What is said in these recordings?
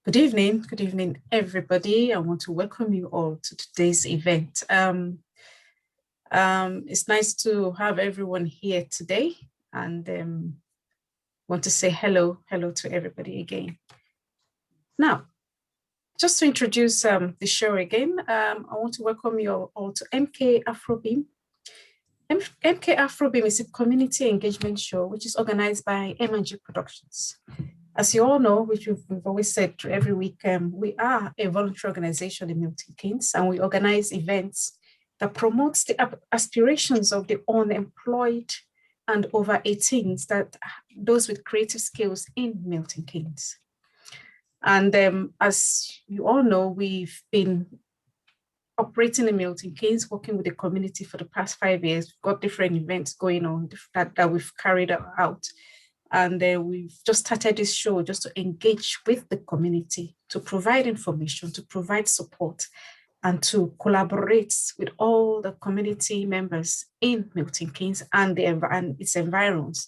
Good evening, everybody. I want to welcome you all to today's event. It's nice to have everyone here today, and want to say hello to everybody again. Now, just to introduce the show again, I want to welcome you all to MK AFRO BEAM. MK AFRO BEAM is a community engagement show which is organized by M&G Productions. As you all know, which we've always said every week, we are a voluntary organization in Milton Keynes, and we organize events that promotes the aspirations of the unemployed and over 18s, that those with creative skills in Milton Keynes. And as you all know, we've been operating in Milton Keynes, working with the community for the past 5 years. We've got different events going on that we've carried out. And we've just started this show just to engage with the community, to provide information, to provide support, and to collaborate with all the community members in Milton Keynes and its environs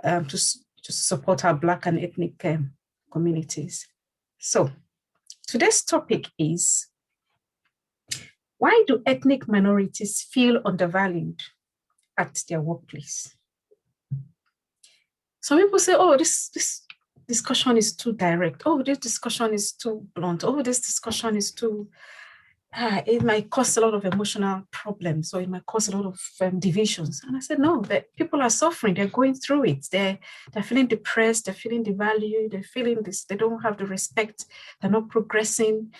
to support our Black and ethnic communities. So today's topic is, why do ethnic minorities feel undervalued at their workplace? Some people say, oh, this discussion is too direct. Oh, this discussion is too blunt. Oh, this discussion is too, it might cause a lot of emotional problems, or it might cause a lot of divisions. And I said, no, that people are suffering. They're going through it. They're feeling depressed. They're feeling devalued. They're feeling this. They don't have the respect. They're not progressing.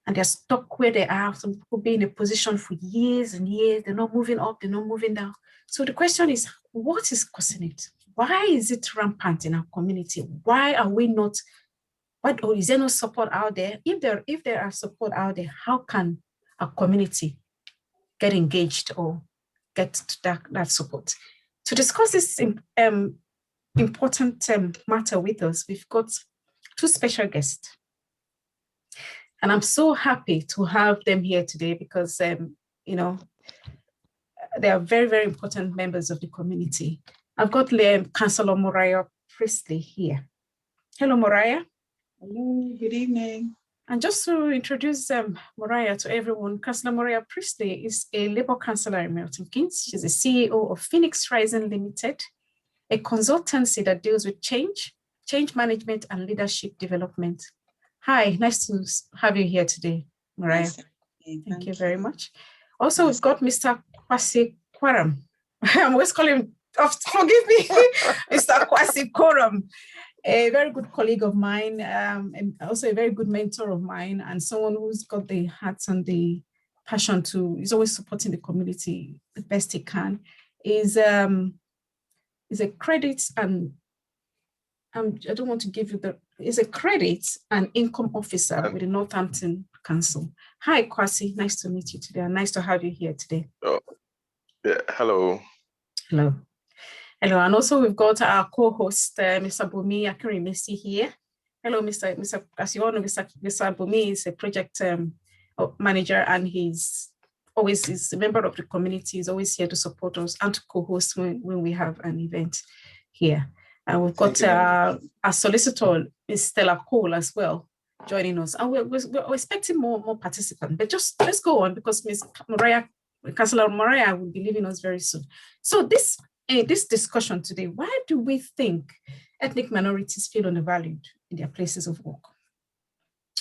And they're stuck where they are. Some people be in a position for years and years. They're not moving up. They're not moving down. So the question is, what is causing it? Why is it rampant in our community? Why are we not, or is there no support out there? If there are support out there, how can our community get engaged or get to that support? To discuss this important matter with us, we've got two special guests. And I'm so happy to have them here today because, they are very, very important members of the community. I've got Councillor Moriah Priestley here. Hello, Moriah. Hello, good evening. And just to introduce Moriah to everyone, Councillor Moriah Priestley is a Labour councillor in Milton Keynes. She's the CEO of Phoenix Rising Limited, a consultancy that deals with change management and leadership development. Hi, nice to have you here today, Moriah. Nice. Thank you very much. Also, we've got Mr. Kwasi Kwaram. I'm always calling him, forgive me, Mr. Kwasi Kwaram, a very good colleague of mine, and also a very good mentor of mine, and someone who's got the heart and the passion he's always supporting the community the best he can. Is a credit and I don't want to give you is a credit and income officer with the Northampton Council. Hi, Kwasi, nice to meet you today, and nice to have you here today. Oh, yeah, hello. Hello. Hello, and also we've got our co-host, Mr. Bumi Akirimesi here. Hello, Mr. As you all know, Mr. Bumi is a project manager, and he's a member of the community. He's always here to support us and to co-host when we have an event here. And we've got our solicitor, Ms. Stella Cole, as well, joining us. And we're expecting more participants. But just let's go on, because Ms. Councillor Moriah will be leaving us very soon. So this discussion today, why do we think ethnic minorities feel undervalued in their places of work?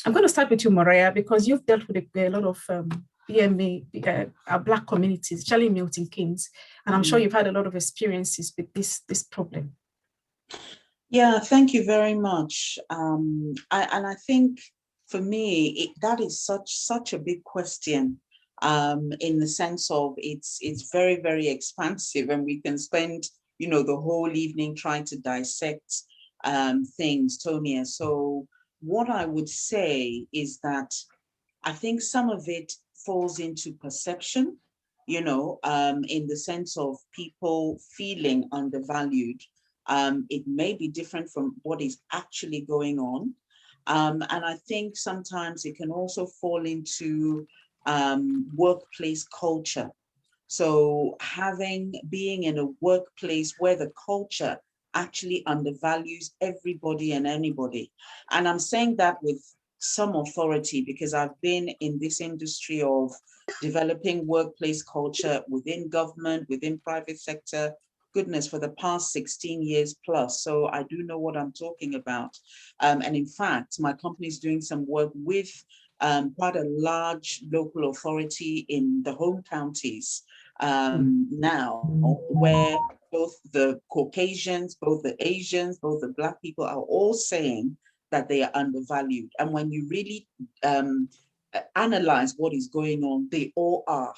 I'm going to start with you, Moriah, because you've dealt with a lot of BMA, our Black communities, especially in Milton Keynes, and I'm sure you've had a lot of experiences with this problem. Yeah, thank you very much. I think for me, that is such a big question. In the sense of it's very, very expansive, and we can spend, the whole evening trying to dissect things, Tonia. So what I would say is that I think some of it falls into perception, in the sense of people feeling undervalued. It may be different from what is actually going on. And I think sometimes it can also fall into workplace culture. So being in a workplace where the culture actually undervalues everybody and anybody. And I'm saying that with some authority because I've been in this industry of developing workplace culture within government, within private sector, goodness, for the past 16 years plus. So I do know what I'm talking about. And in fact, my company is doing some work with quite a large local authority in the home counties now, where both the Caucasians, both the Asians, both the Black people are all saying that they are undervalued. And when you really analyze what is going on, they all are.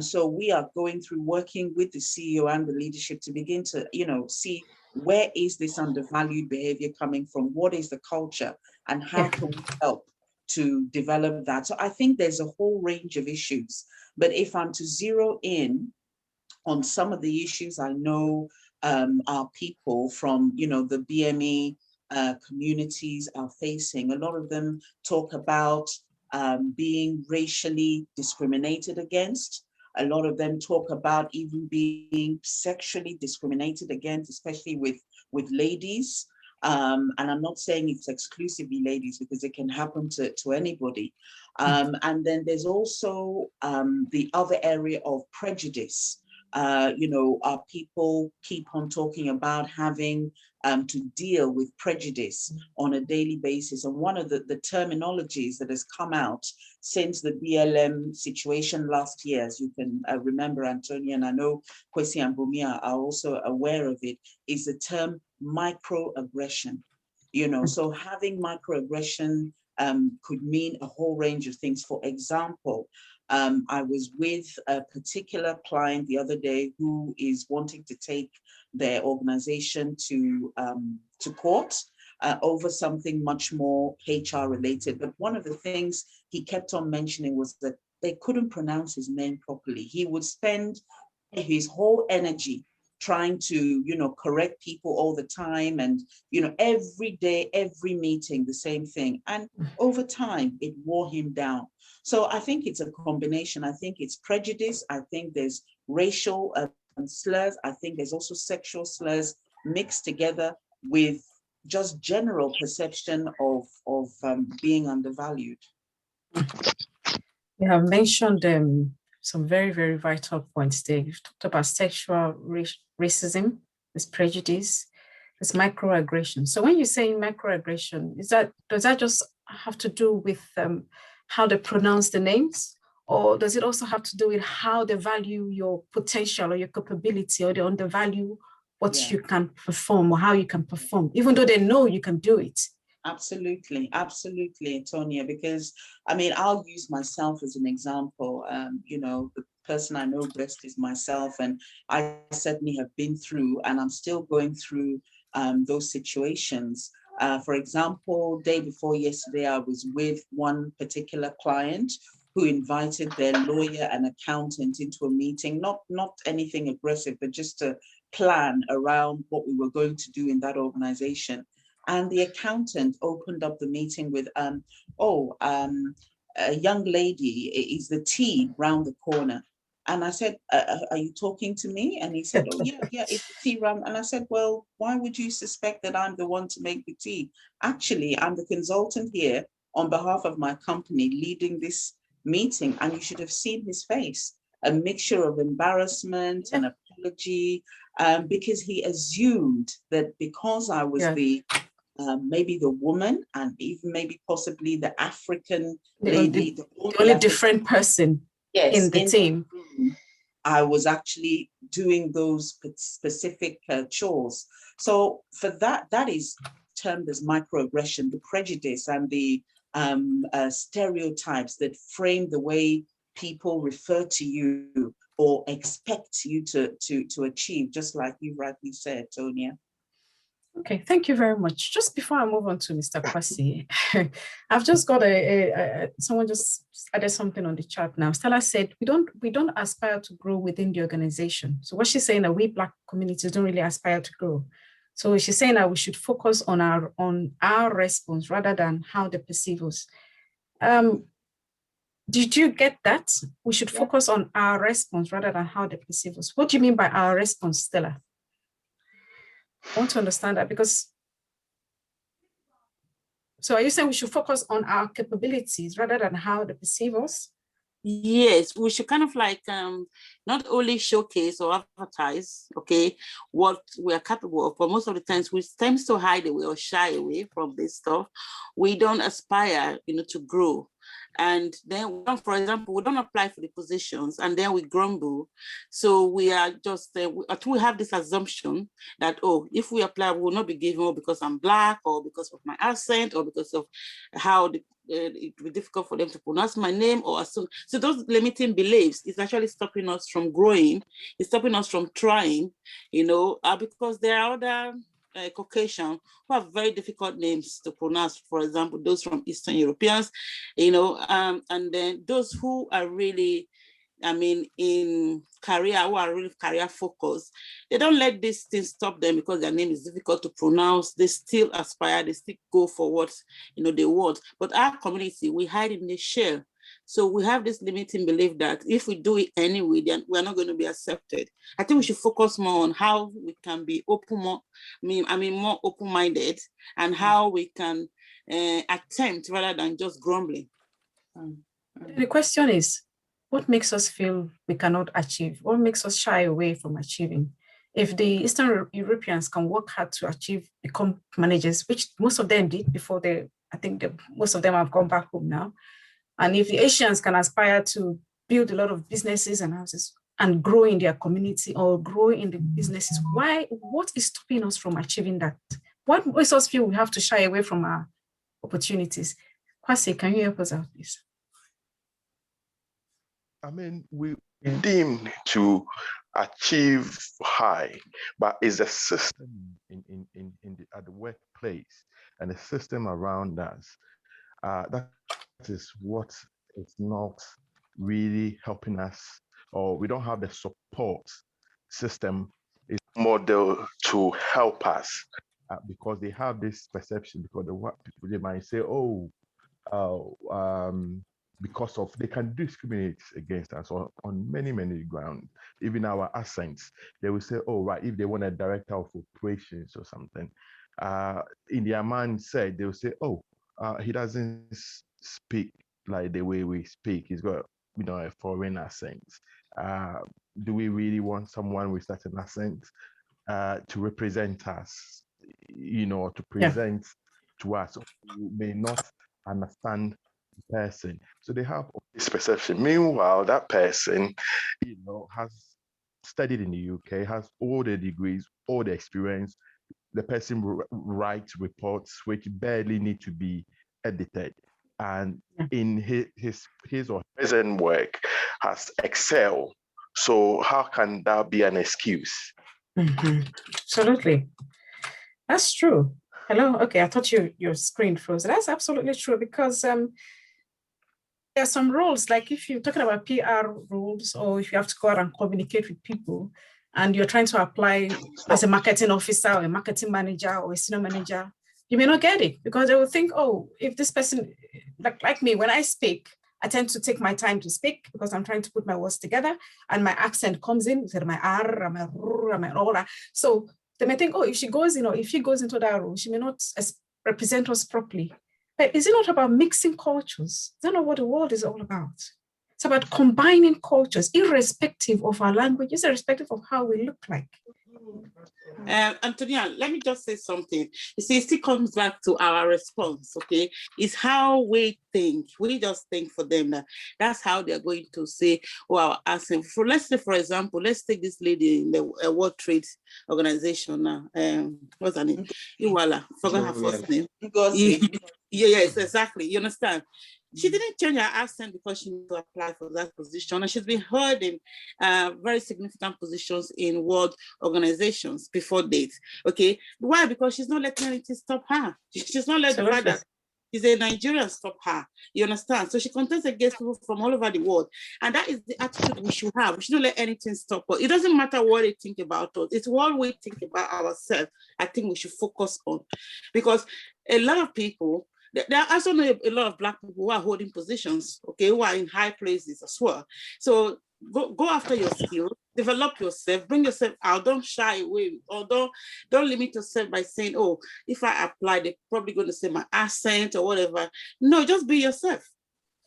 So we are going through working with the CEO and the leadership to begin to, see where is this undervalued behavior coming from? What is the culture and how can we help to develop that? So I think there's a whole range of issues, but if I'm to zero in on some of the issues I know our people from, the BME communities are facing, a lot of them talk about being racially discriminated against. A lot of them talk about even being sexually discriminated against, especially with ladies. And I'm not saying it's exclusively ladies because it can happen to anybody. And then there's also the other area of prejudice. Our people keep on talking about having to deal with prejudice on a daily basis. And one of the terminologies that has come out since the BLM situation last year, as you can remember, Antonia, and I know Kwesi and Bumia are also aware of it, is the term microaggression. So having microaggression could mean a whole range of things. For example, I was with a particular client the other day who is wanting to take their organization to court over something much more HR related. But one of the things he kept on mentioning was that they couldn't pronounce his name properly. He would spend his whole energy trying to, correct people all the time. And, every day, every meeting, the same thing. And over time, it wore him down. So I think it's a combination. I think it's prejudice. I think there's racial slurs. I think there's also sexual slurs mixed together with just general perception of being undervalued. You have mentioned some very, very vital points there. You've talked about sexual racism, this prejudice, this microaggression. So when you say microaggression, does that just have to do with how they pronounce the names? Or does it also have to do with how they value your potential or your capability, or they undervalue what you can perform or how you can perform, even though they know you can do it? Absolutely, absolutely, Tonya, because I'll use myself as an example. The person I know best is myself, and I certainly have been through, and I'm still going through those situations. For example, day before yesterday, I was with one particular client who invited their lawyer and accountant into a meeting, not anything aggressive, but just to plan around what we were going to do in that organization. And the accountant opened up the meeting with, a young lady, is the tea round the corner? And I said, are you talking to me? And he said, oh, yeah, it's the tea round. And I said, well, why would you suspect that I'm the one to make the tea? Actually, I'm the consultant here on behalf of my company leading this meeting. And you should have seen his face, a mixture of embarrassment and apology, because he assumed that because I was maybe the woman and even maybe possibly the African lady, the only different person in the team. I was actually doing those specific chores. So for that is termed as microaggression, the prejudice and the stereotypes that frame the way people refer to you or expect you to achieve, just like you rightly said, Tonya. Okay, thank you very much. Just before I move on to Mr. Kwasi, I've just got someone just added something on the chat now. Stella said, we don't aspire to grow within the organization. So what she's saying that we Black communities don't really aspire to grow. So she's saying that we should focus on our response rather than how they perceive us. Did you get that? We should focus on our response rather than how they perceive us. What do you mean by our response, Stella? I want to understand that because, so are you saying we should focus on our capabilities rather than how they perceive us? Yes, we should kind of like not only showcase or advertise, okay, what we are capable of, but most of the times we tend to hide away or shy away from this stuff. We don't aspire, to grow. And then, for example, we don't apply for the positions and then we grumble. So we are just, we have this assumption that, oh, if we apply, we will not be given because I'm Black or because of my accent or because of how it will be difficult for them to pronounce my name or assume. So those limiting beliefs is actually stopping us from growing. It's stopping us from trying, because there are other Caucasian who have very difficult names to pronounce. For example, those from Eastern Europeans, and then those who are really, in career, who are really career focused, they don't let these things stop them because their name is difficult to pronounce. They still aspire, they still go for what they want. But our community, we hide in the shell. So we have this limiting belief that if we do it anyway, then we're not going to be accepted. I think we should focus more on how we can be more open-minded, and how we can attempt rather than just grumbling. The question is, what makes us feel we cannot achieve? What makes us shy away from achieving? If the Eastern Europeans can work hard to become managers, which most of them did before most of them have gone back home now. And if the Asians can aspire to build a lot of businesses and houses and grow in their community or grow in the businesses, what is stopping us from achieving that? What makes us feel we have to shy away from our opportunities? Kwasi, can you help us out, please? We deem to achieve high, but it's a system at the workplace and the system around us. That is what is not really helping us, or we don't have the support system is model to help us, because they have this perception, because they might say, because of they can discriminate against us on many grounds, even our accents. They will say, oh, right, if they want a director of operations or something, in their mindset, they will say, oh, he doesn't speak like the way we speak. He's got, a foreign accent. Do we really want someone with such an accent to represent us, to present to us, who may not understand the person? So they have this perception. Meanwhile, that person, has studied in the UK, has all the degrees, all the experience. The person writes reports which barely need to be edited, and in his or present work has excelled. So how can that be an excuse? Mm-hmm. Absolutely. That's true. Hello. Okay, I thought your screen froze. That's absolutely true, because there are some roles, like if you're talking about PR roles, or if you have to go out and communicate with people and you're trying to apply as a marketing officer or a marketing manager or a senior manager, you may not get it because they will think, oh, if this person, like me, when I speak, I tend to take my time to speak because I'm trying to put my words together, and my accent comes in, my R, my R, my R. So they may think, oh, if she goes into that role, she may not represent us properly. But is it not about mixing cultures? Is that not what the world is all about? It's about combining cultures, irrespective of our languages, irrespective of how we look like. Antonia, let me just say something. You see, it still comes back to our response, okay? It's how we think. We just think for them that's how they're going to say, oh, our accent. Let's say, for example, let's take this lady in the World Trade Organization now. What's her name? Iwala. Forgot her first name. Yes, exactly. You understand? She didn't change her accent because she needed to apply for that position. And she's been heard in very significant positions in world organizations before date. Okay. Why? Because she's not letting anything stop her. She's not letting the fact that she's a Nigerian stop her. You understand? So she contests against people from all over the world. And that is the attitude we should have. We shouldn't let anything stop us. It doesn't matter what they think about us. It's what we think about ourselves. I think we should focus on. Because a lot of people, there are also a lot of Black people who are holding positions, okay, who are in high places as well. So go after your skills, develop yourself, bring yourself out, don't shy away, or don't limit yourself by saying, oh, if I apply, they're probably going to say my accent or whatever. No, just be yourself.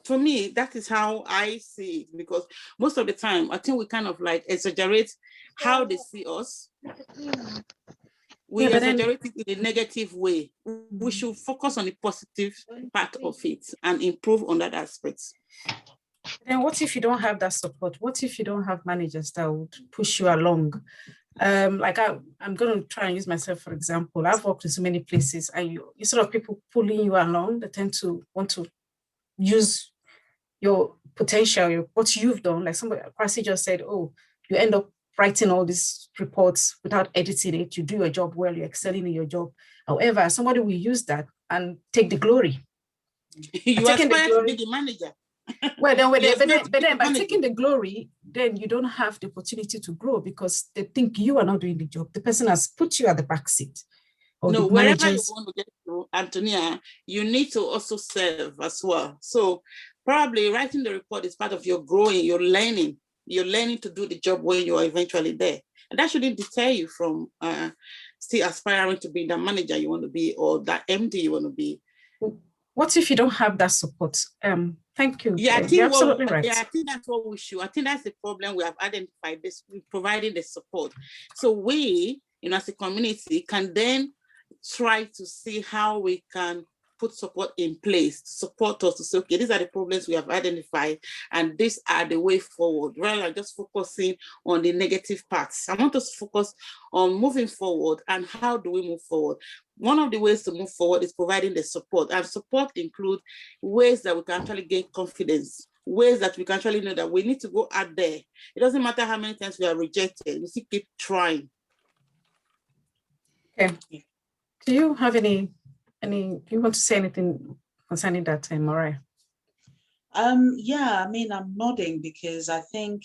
For me, that is how I see it, because most of the time, I think we kind of like exaggerate how they see us. We exaggerate it in a negative way. We should focus on the positive part of it and improve on that aspect. Then what if you don't have that support? What if you don't have managers that would push you along? Like I'm going to try and use myself, for example. I've worked in so many places, and instead of people pulling you along, they tend to want to use your potential, what you've done. Like somebody, Kwasi just said, oh, you end up writing all these reports without editing it. You do your job well, you're excelling in your job. However, somebody will use that and take the glory. You aspire to be the manager. Well, then, but then by taking the glory, then you don't have the opportunity to grow, because they think you are not doing the job. The person has put you at the back seat. No, wherever you want to get to, Antonia, you need to also serve as well. So probably writing the report is part of your growing, your learning. You're learning to do the job when you are eventually there. And that shouldn't deter you from still aspiring to be the manager you want to be, or that MD you want to be. What if you don't have that support? Thank you. Yeah, you're absolutely right. Yeah, I think that's what we should. I think that's the problem we have identified, this providing the support. So we, as a community, can then try to see how we can put support in place to support us to say, okay, these are the problems we have identified, and these are the way forward, rather than just focusing on the negative parts. I want us to focus on moving forward, and how do we move forward? One of the ways to move forward is providing the support, and support include ways that we can actually gain confidence, ways that we can actually know that we need to go out there. It doesn't matter how many times we are rejected, we still keep trying. Okay. Do you have any, do you want to say anything concerning that, Mariah? Yeah, I mean, I'm nodding because I think,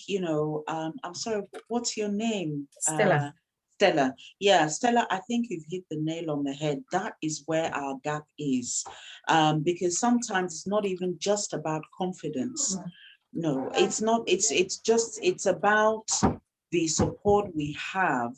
I'm sorry, what's your name? Stella. Stella. Yeah, Stella, I think you've hit the nail on the head. That is where our gap is. Because sometimes it's not even just about confidence. No, it's not. It's about the support we have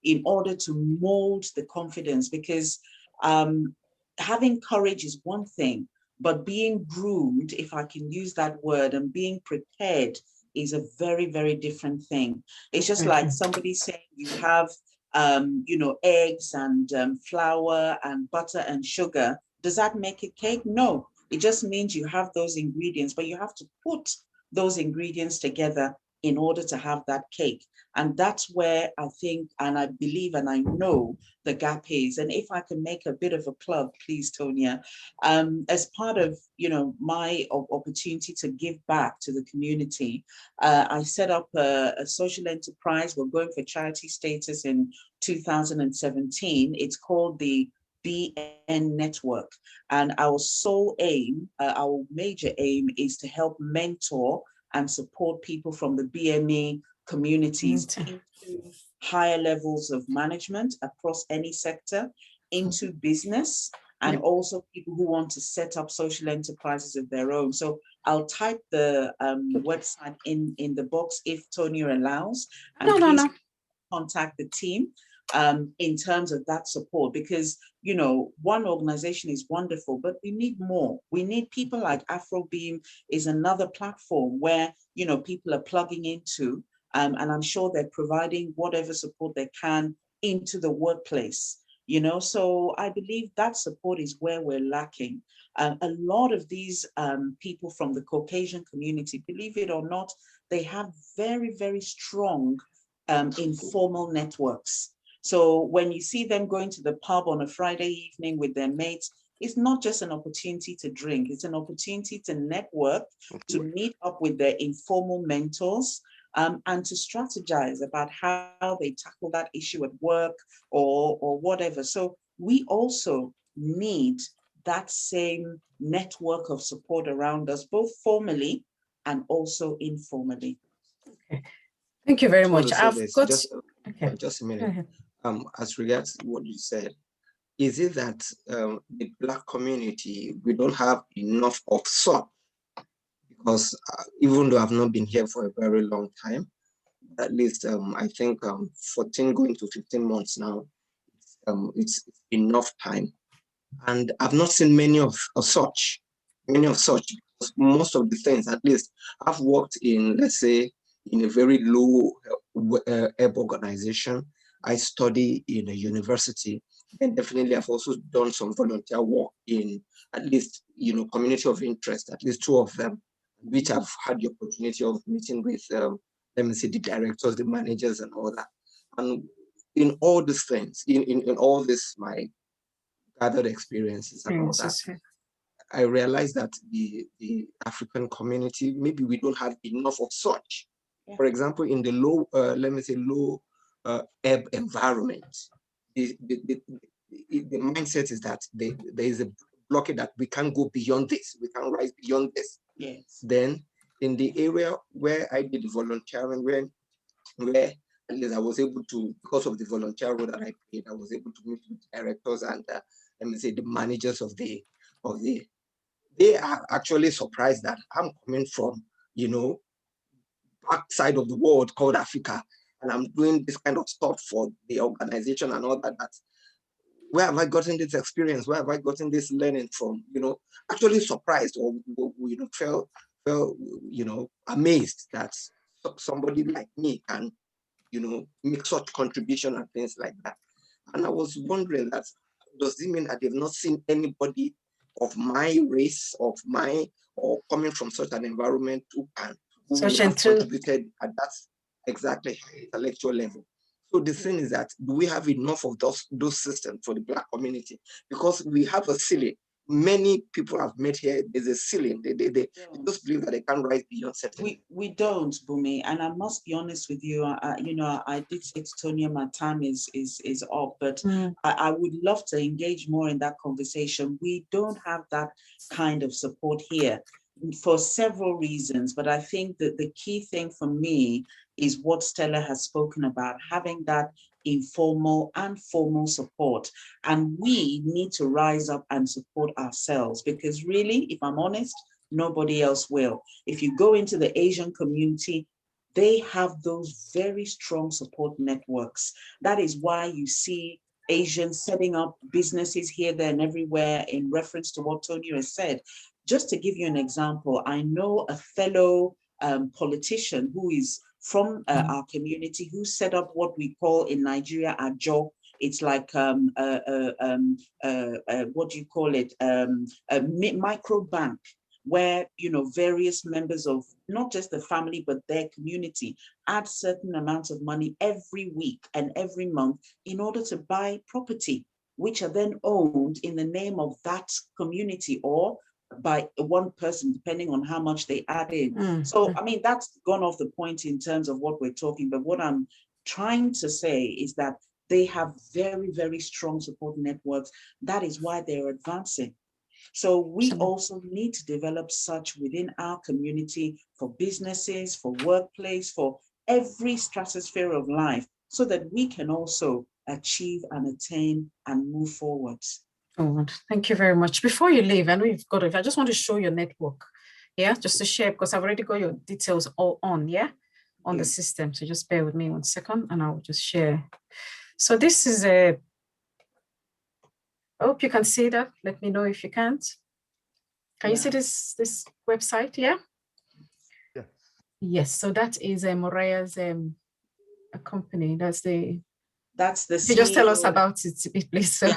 in order to mold the confidence, because having courage is one thing, but being groomed, if I can use that word, and being prepared is a very, very different thing. It's just like somebody saying you have, eggs and flour and butter and sugar. Does that make a cake? No, it just means you have those ingredients, but you have to put those ingredients together in order to have that cake. And that's where I think, and I believe, and I know the gap is. And if I can make a bit of a plug, please, Tonya, as part of, my opportunity to give back to the community, I set up a social enterprise. We're going for charity status in 2017. It's called the BN Network. And our sole aim, our major aim, is to help mentor and support people from the BME communities into higher levels of management across any sector, into business, and also people who want to set up social enterprises of their own. So I'll type the website in the box if Tonya allows, and please contact the team in terms of that support, because one organization is wonderful, but we need more. We need people like AFRO BEAM is another platform where people are plugging into, and I'm sure they're providing whatever support they can into the workplace. So I believe that support is where we're lacking. A lot of these people from the Caucasian community, believe it or not, they have very, very strong informal networks. So when you see them going to the pub on a Friday evening with their mates, it's not just an opportunity to drink, it's an opportunity to network, to meet up with their informal mentors, and to strategize about how they tackle that issue at work or whatever. So we also need that same network of support around us, both formally and also informally. Okay. Thank you very much. I've got just a minute. As regards what you said, is it that the Black community, we don't have enough of SOP? because even though I've not been here for a very long time, at least I think 14 going to 15 months now, it's enough time. And I've not seen many of such, because most of the things, at least I've worked in, let's say, in a very low ebb organization. I study in a university, and definitely I've also done some volunteer work in at least, community of interest, at least 2 of them, which I've had the opportunity of meeting with, let me say, the directors, the managers, and all that. And in all these things, in all this, my gathered experiences and all that, I realized that the African community, maybe we don't have enough of such. Yeah. For example, in the low, let me say, low ebb environment, the mindset is that there is a blockade that we can't go beyond this, we can't rise beyond this. Yes. Then in the area where I did volunteering, where at least I was able to, because of the volunteer role that I played, I was able to meet with directors and let me say the managers of the, they are actually surprised that I'm coming from, backside of the world called Africa, and I'm doing this kind of stuff for the organization and all that. That's, where have I gotten this experience? Where have I gotten this learning from? Actually surprised, or felt amazed that somebody like me can, make such contribution and things like that. And I was wondering, that does it mean that they've not seen anybody of my race, or coming from such an environment who have contributed at that exactly intellectual level? So the thing is that, do we have enough of those systems for the Black community? Because we have a ceiling. Many people have met here, there's a ceiling. They just believe that they can't rise beyond certain. We don't, Bumi, and I must be honest with you. I did say to Tonya, my time is up, but I would love to engage more in that conversation. We don't have that kind of support here for several reasons, but I think that the key thing for me is what Stella has spoken about, having that informal and formal support. And we need to rise up and support ourselves, because really, if I'm honest, nobody else will. If you go into the Asian community, they have those very strong support networks. That is why you see Asians setting up businesses here, there, and everywhere, in reference to what Tony has said. Just to give you an example, I know a fellow politician who is from our community, who set up what we call in Nigeria a job. It's like what do you call it? A micro bank, where various members of not just the family but their community add certain amounts of money every week and every month in order to buy property, which are then owned in the name of that community or by one person, depending on how much they add in. So, I mean, that's gone off the point in terms of what we're talking, but what I'm trying to say is that they have very, very strong support networks. That is why they're advancing. So we also need to develop such within our community, for businesses, for workplace, for every stratosphere of life, so that we can also achieve and attain and move forwards. Oh, thank you very much. Before you leave, I know you've got it. I just want to show your network, just to share, because I've already got your details all on, on the system. So just bear with me 1 second, and I'll just share. So this is I hope you can see that. Let me know if you can't. Can you see this website? Yeah. Yes. So that is Moraya's a company. That's the CEO. You just tell us about it, please. So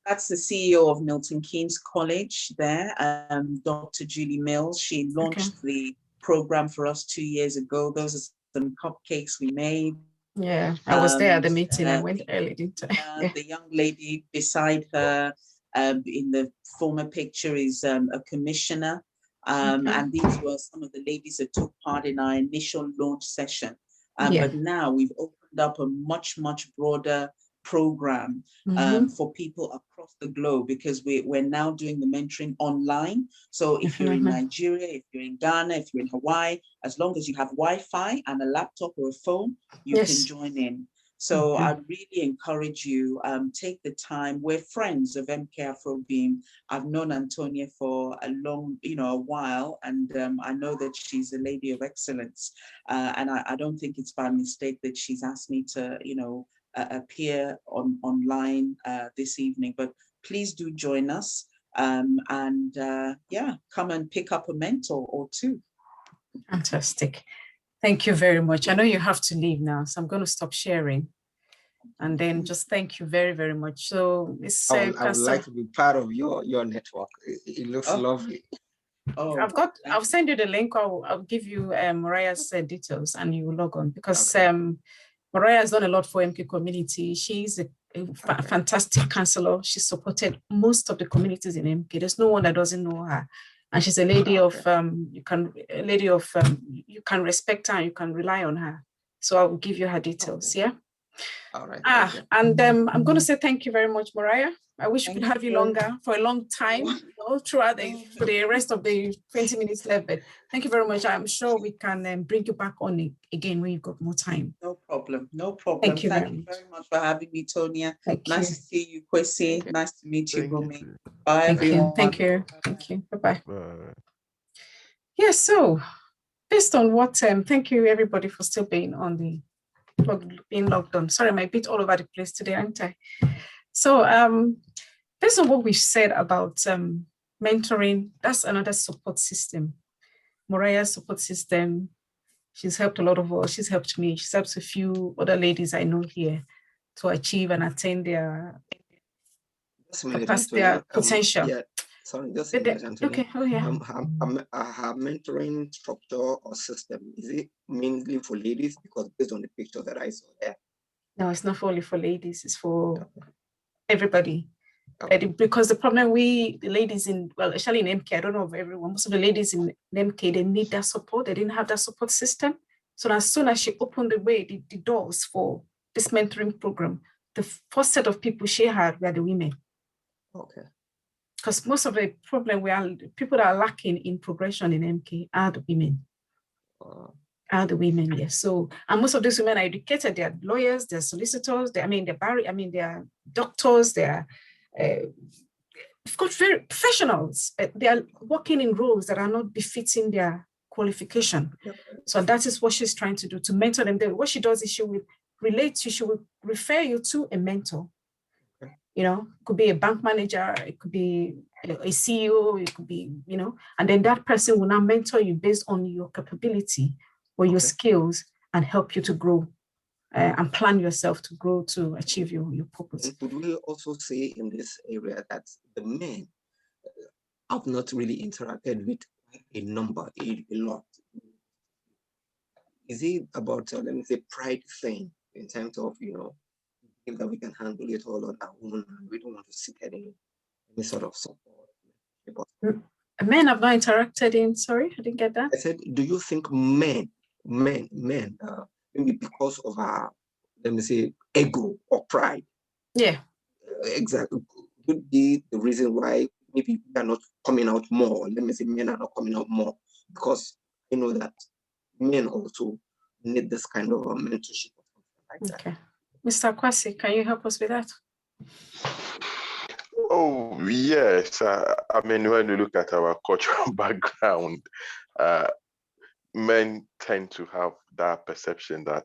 That's the CEO of Milton Keynes College there, Dr. Julie Mills. She launched the program for us 2 years ago. Those are some cupcakes we made. Yeah, I was there at the meeting. I went early, didn't I? The young lady beside her in the former picture is a commissioner. And these were some of the ladies that took part in our initial launch session. But now we've opened up a much, much broader program for people across the globe, because we're now doing the mentoring online. So if you're in Nigeria, if you're in Ghana, if you're in Hawaii, as long as you have Wi-Fi and a laptop or a phone, you can join in. So I really encourage you, take the time. We're friends of MK AFRO BEAM. I've known Antonia for a while, and I know that she's a lady of excellence. And I don't think it's by mistake that she's asked me to, appear online this evening. But please do join us, and come and pick up a mentor or two. Fantastic. Thank you very much. I know you have to leave now, so I'm going to stop sharing. And then just thank you very, very much. So I would like to be part of your network. It looks lovely. Oh, I'll send you the link. I'll give you Mariah's details and you will log on, because Mariah has done a lot for MK community. She's a fantastic counselor. She supported most of the communities in MK. There's no one that doesn't know her. And she's a lady of you can respect her and you can rely on her. So I will give you her details. Yeah. All right. And I'm going to say thank you very much, Mariah. I wish we could have you longer for a long time, all throughout for the rest of the 20 minutes left. But thank you very much. I'm sure we can bring you back on again when you've got more time. No problem. No problem. Thank you very much for having me, Tonia. Nice to see you, Kwesi. Nice to meet you, Bumi. Bye, everyone. Thank you. Thank you. Bye-bye. Yeah, so based on what, thank you everybody for still being on the logged on. Sorry, I'm a bit all over the place today, aren't I? So based on what we've said about mentoring, that's another support system. Mariah's support system, she's helped a lot of us. She's helped me. She's helped a few other ladies I know here to achieve and attain their potential. Yeah. Sorry, just a minute, Anthony. Okay. Oh yeah. Her mentoring structure or system, is it mainly for ladies? Because based on the picture that I saw there. No, it's not only for ladies. It's for everybody. Because the problem the ladies especially in MK, I don't know of everyone, most of the ladies in MK, they need that support. They didn't have that support system. So as soon as she opened the doors for this mentoring program, the first set of people she had were the women. Okay. Because most of the problem people that are lacking in progression in MK are the women. Yes. So, and most of these women are educated. They are lawyers, they're solicitors, they're doctors, they've got very professionals. They are working in roles that are not befitting their qualification. So that is what she's trying to do, to mentor them. What she does is she will refer you to a mentor. It could be a bank manager, it could be a CEO, it could be, and then that person will now mentor you based on your capability or your skills and help you to grow and plan yourself to grow to achieve your purpose. And could we also say in this area that the men have not really interacted with a lot? Is it about, let me say, pride thing in terms of, that we can handle it all on our own? We don't want to seek any sort of support. Men have not interacted in, sorry, I didn't get that. I said, do you think men, maybe because of our, let me say, ego or pride? Yeah. Exactly. Could be the reason why maybe they are not coming out more. Let me say men are not coming out more, because you know that men also need this kind of mentorship or something like that. Mr. Kwasi, can you help us with that? Oh, yes. When you look at our cultural background, men tend to have that perception that,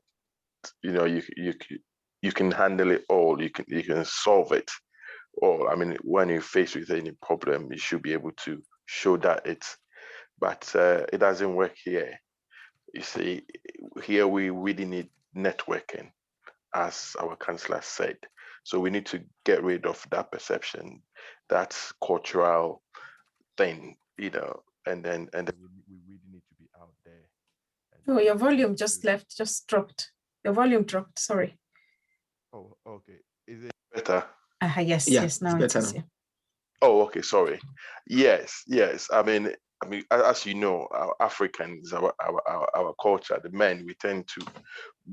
you can handle it all, you can solve it. Or, when you're faced with any problem, you should be able to show that but it doesn't work here. You see, here we really need networking, as our counselor said. So we need to get rid of that perception, that cultural thing, and then we really need to be out there. Oh, your volume just dropped. Your volume dropped, sorry. Oh, okay. Is it better? Yes, yeah, yes, now it is. Yeah. Oh, okay, sorry. Yes. As you know, our Africans, our culture, the men, we tend to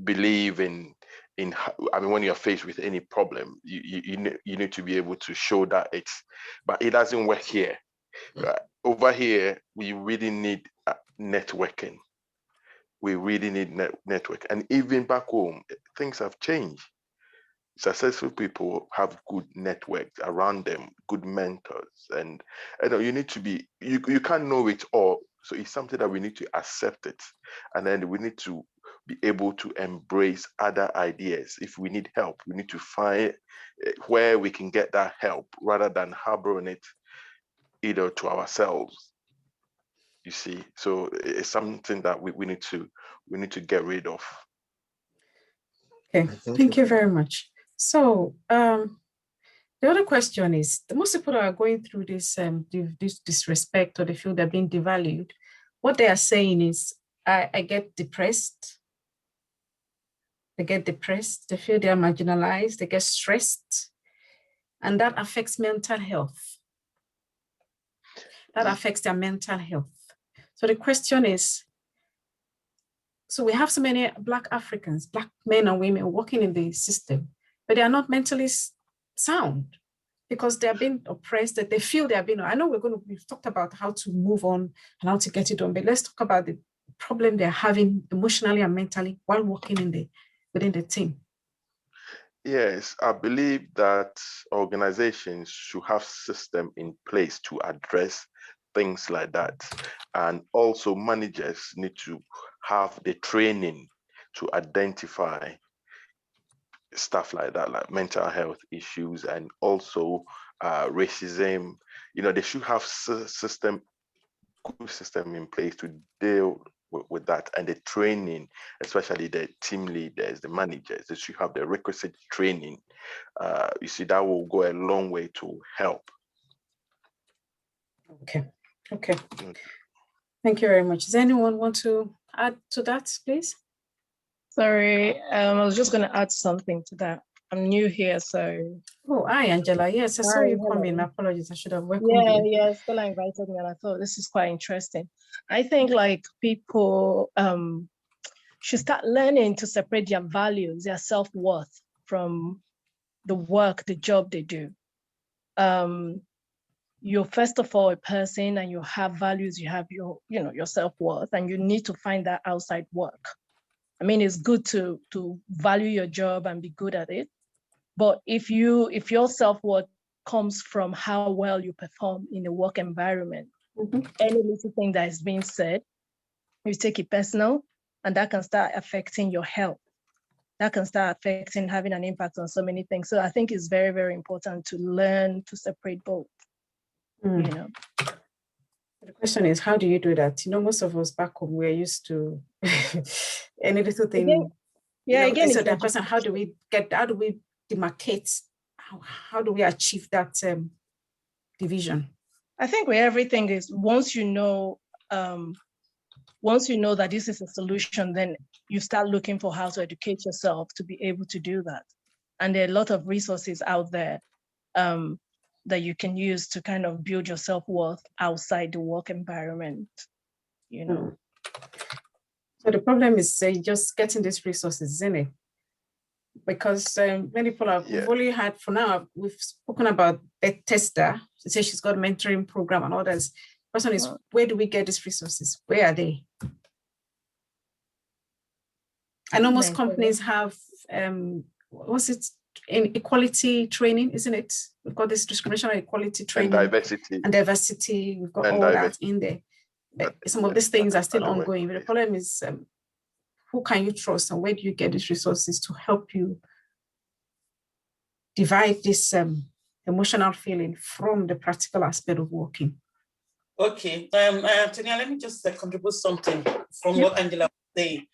believe in when you're faced with any problem, you need to be able to show that but it doesn't work here. Right? Over here, we really need networking. We really need network, and even back home, things have changed. successful people have good networks around them, good mentors, and you need to be, you can't know it all. So it's something that we need to accept it, and then we need to be able to embrace other ideas. If we need help, we need to find where we can get that help rather than harboring it either to ourselves. You see, so it's something that we need to get rid of. Okay, thank you very much. So the other question is, the most people that are going through this disrespect, or they feel they're being devalued, what they are saying is, I get depressed. They get depressed, they feel they are marginalized, they get stressed, and that affects mental health. That affects their mental health. So the question is, so we have so many Black Africans, Black men and women working in the system, but they are not mentally sound because they are being oppressed, that they feel they are being, I know we've talked about how to move on and how to get it done, but let's talk about the problem they're having emotionally and mentally while working within the team. Yes, I believe that organizations should have system in place to address things like that. And also managers need to have the training to identify stuff like that, like mental health issues and also racism. They should have good system in place to deal with that, and the training, especially the team leaders, the managers, they should have the requisite training. You see, that will go a long way to help. Okay. Thank you very much. Does anyone want to add to that, please? Sorry, I was just going to add something to that. I'm new here, so. Oh, hi, Angela. Yes, I saw you come in. Apologies, I should have welcomed you. Yeah, Stella invited me, and I thought this is quite interesting. I think like people should start learning to separate their values, their self-worth from the work, the job they do. You're first of all a person, and you have values, you have your self-worth, and you need to find that outside work. I mean, it's good to value your job and be good at it. But if your self-worth comes from how well you perform in the work environment, any little thing that is being said, you take it personal, and that can start affecting your health. That can start affecting, having an impact on so many things. So I think it's very, very important to learn to separate both. The question is, how do you do that? Most of us back home, we're used to any little thing. So the question, how do we demarcate? How do we achieve that division? I think where everything is, once you know that this is a solution, then you start looking for how to educate yourself to be able to do that. And there are a lot of resources out there that you can use to kind of build your self-worth outside the work environment, So the problem is just getting these resources, isn't it? Because many people we've only had, for now, we've spoken about a tester. She says she's got a mentoring program and others. The question is, where do we get these resources? Where are they? I know most companies have, what's it, in equality training, isn't it? We've got this discrimination and equality training. And diversity. We've got all that in there. But some of these things are still ongoing. But the problem is, who can you trust, and where do you get these resources to help you divide this emotional feeling from the practical aspect of working? Okay, Tanya, let me just contribute something from what Angela was saying.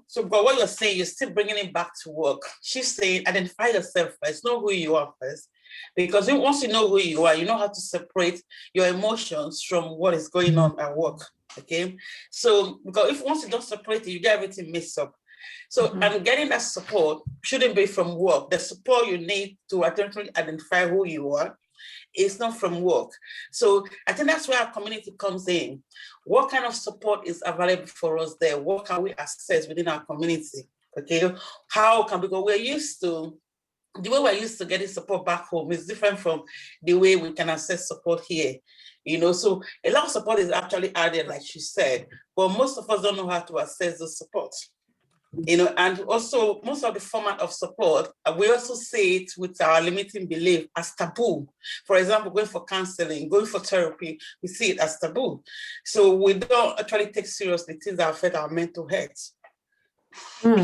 So but what you're saying, you're still bringing it back to work. She's saying, identify yourself first, know who you are first, because once you know who you are, you know how to separate your emotions from what is going on at work. Okay, so because if once you don't separate it, you get everything mixed up. So and getting that support shouldn't be from work. The support you need to identify who you are, it's not from work. So I think that's where our community comes in. What kind of support is available for us there? What can we access within our community? Okay, how can we go? The way we're used to getting support back home is different from the way we can access support here. So a lot of support is actually added, like she said, but most of us don't know how to access the support. You know, and also most of the format of support, we also say it with our limiting belief as taboo. For example, going for counseling, going for therapy, we see it as taboo. So we don't actually take seriously things that affect our mental health.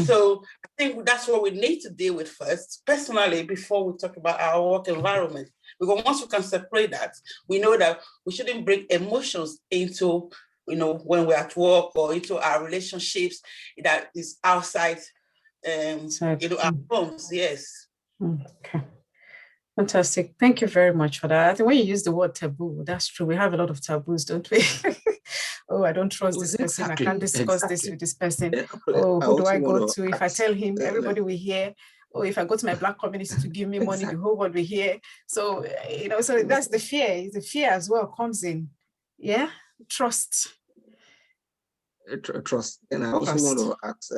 So I think that's what we need to deal with first, personally, before we talk about our work environment. Because once we can separate that, we know that we shouldn't bring emotions into, you know, when we're at work or into our relationships that is outside, you know, our homes. Yes. Okay. Fantastic. Thank you very much for that. I think when you use the word taboo, that's true. We have a lot of taboos, don't we? Oh, I don't trust this person. Exactly, I can't discuss this with this person. Yeah, Oh, I who do also I go want to? If I tell him, everybody will hear. Oh, if I go to my Black community to give me money, the whole world will hear. So, you know, so that's the fear. The fear as well comes in. Yeah, trust. Trust. And I also want to ask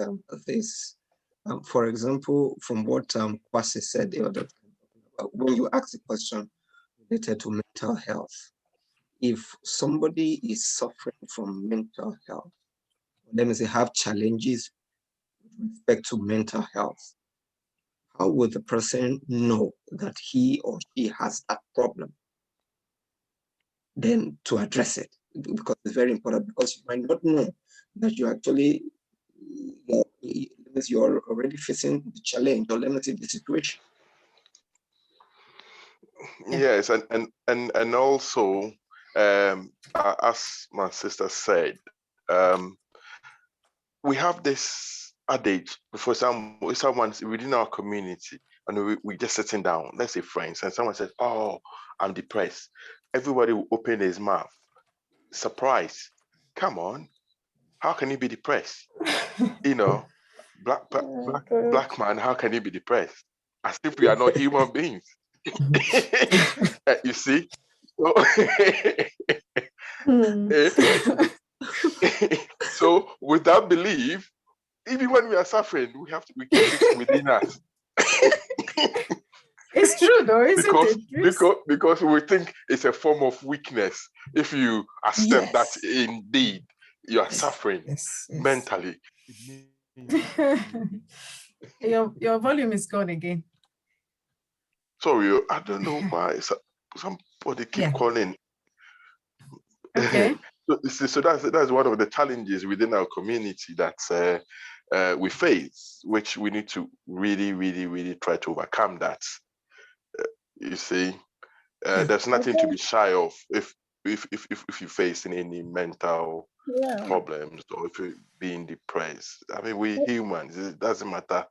this. For example, from what Kwasi said the other time, when you ask the question related to mental health, if somebody is suffering from mental health, let me say have challenges with respect to mental health, how would the person know that he or she has that problem? Then to address it, because it's very important, because you might not know that you actually, you're already facing the challenge, or let me say the situation. Yes, and also, as my sister said, we have this adage for someone's within our community, and we just sitting down, let's say friends, and someone says, "Oh, I'm depressed." Everybody will open his mouth, surprise. Come on, how can you be depressed? You know, black man, how can you be depressed? As if we are not human beings. You see? So, so with that belief, even when we are suffering, we keep it within us. It's true though, isn't it? Because we think it's a form of weakness if you accept that indeed you are suffering mentally. Your volume is gone again. Sorry, I don't know why somebody keep calling. Okay. So that's one of the challenges within our community that we face, which we need to really, really, really try to overcome that. You see, there's nothing to be shy of if you face any mental problems, or if you're being depressed. I mean, we humans, it doesn't matter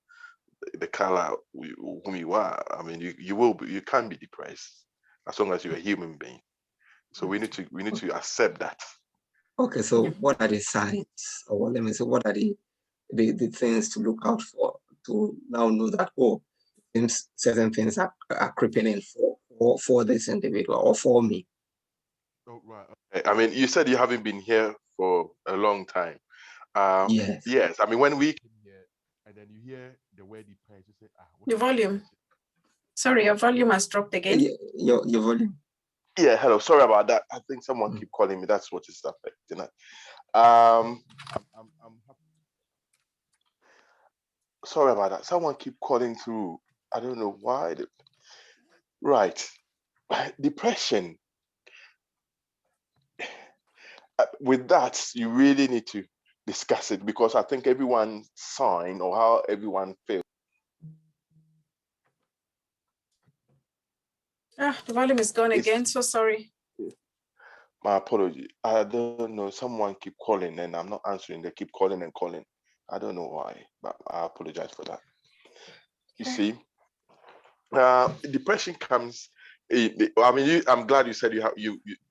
the color whom you are. I mean, you can be depressed as long as you're a human being. So we need to accept that. Okay, so what are the signs, or let me say, what are the things to look out for to now know that, oh, certain things are creeping in for this individual or for me? Oh, right. Okay. I mean, you said you haven't been here for a long time. Yes. Yes. I mean, when we came here and then you hear the word depressed, you say, your volume. Sorry, your volume has dropped again. Your volume. Yeah, hello. Sorry about that. I think someone keep calling me. That's what is affecting it. I'm sorry about that. Someone keep calling through. I don't know why. Right. Depression. With that, you really need to discuss it, because I think everyone's sign or how everyone feels. The volume is gone again. So sorry. My apology. I don't know. Someone keep calling and I'm not answering. They keep calling and calling. I don't know why, but I apologize for that. You see, depression comes. I mean, I'm glad you said you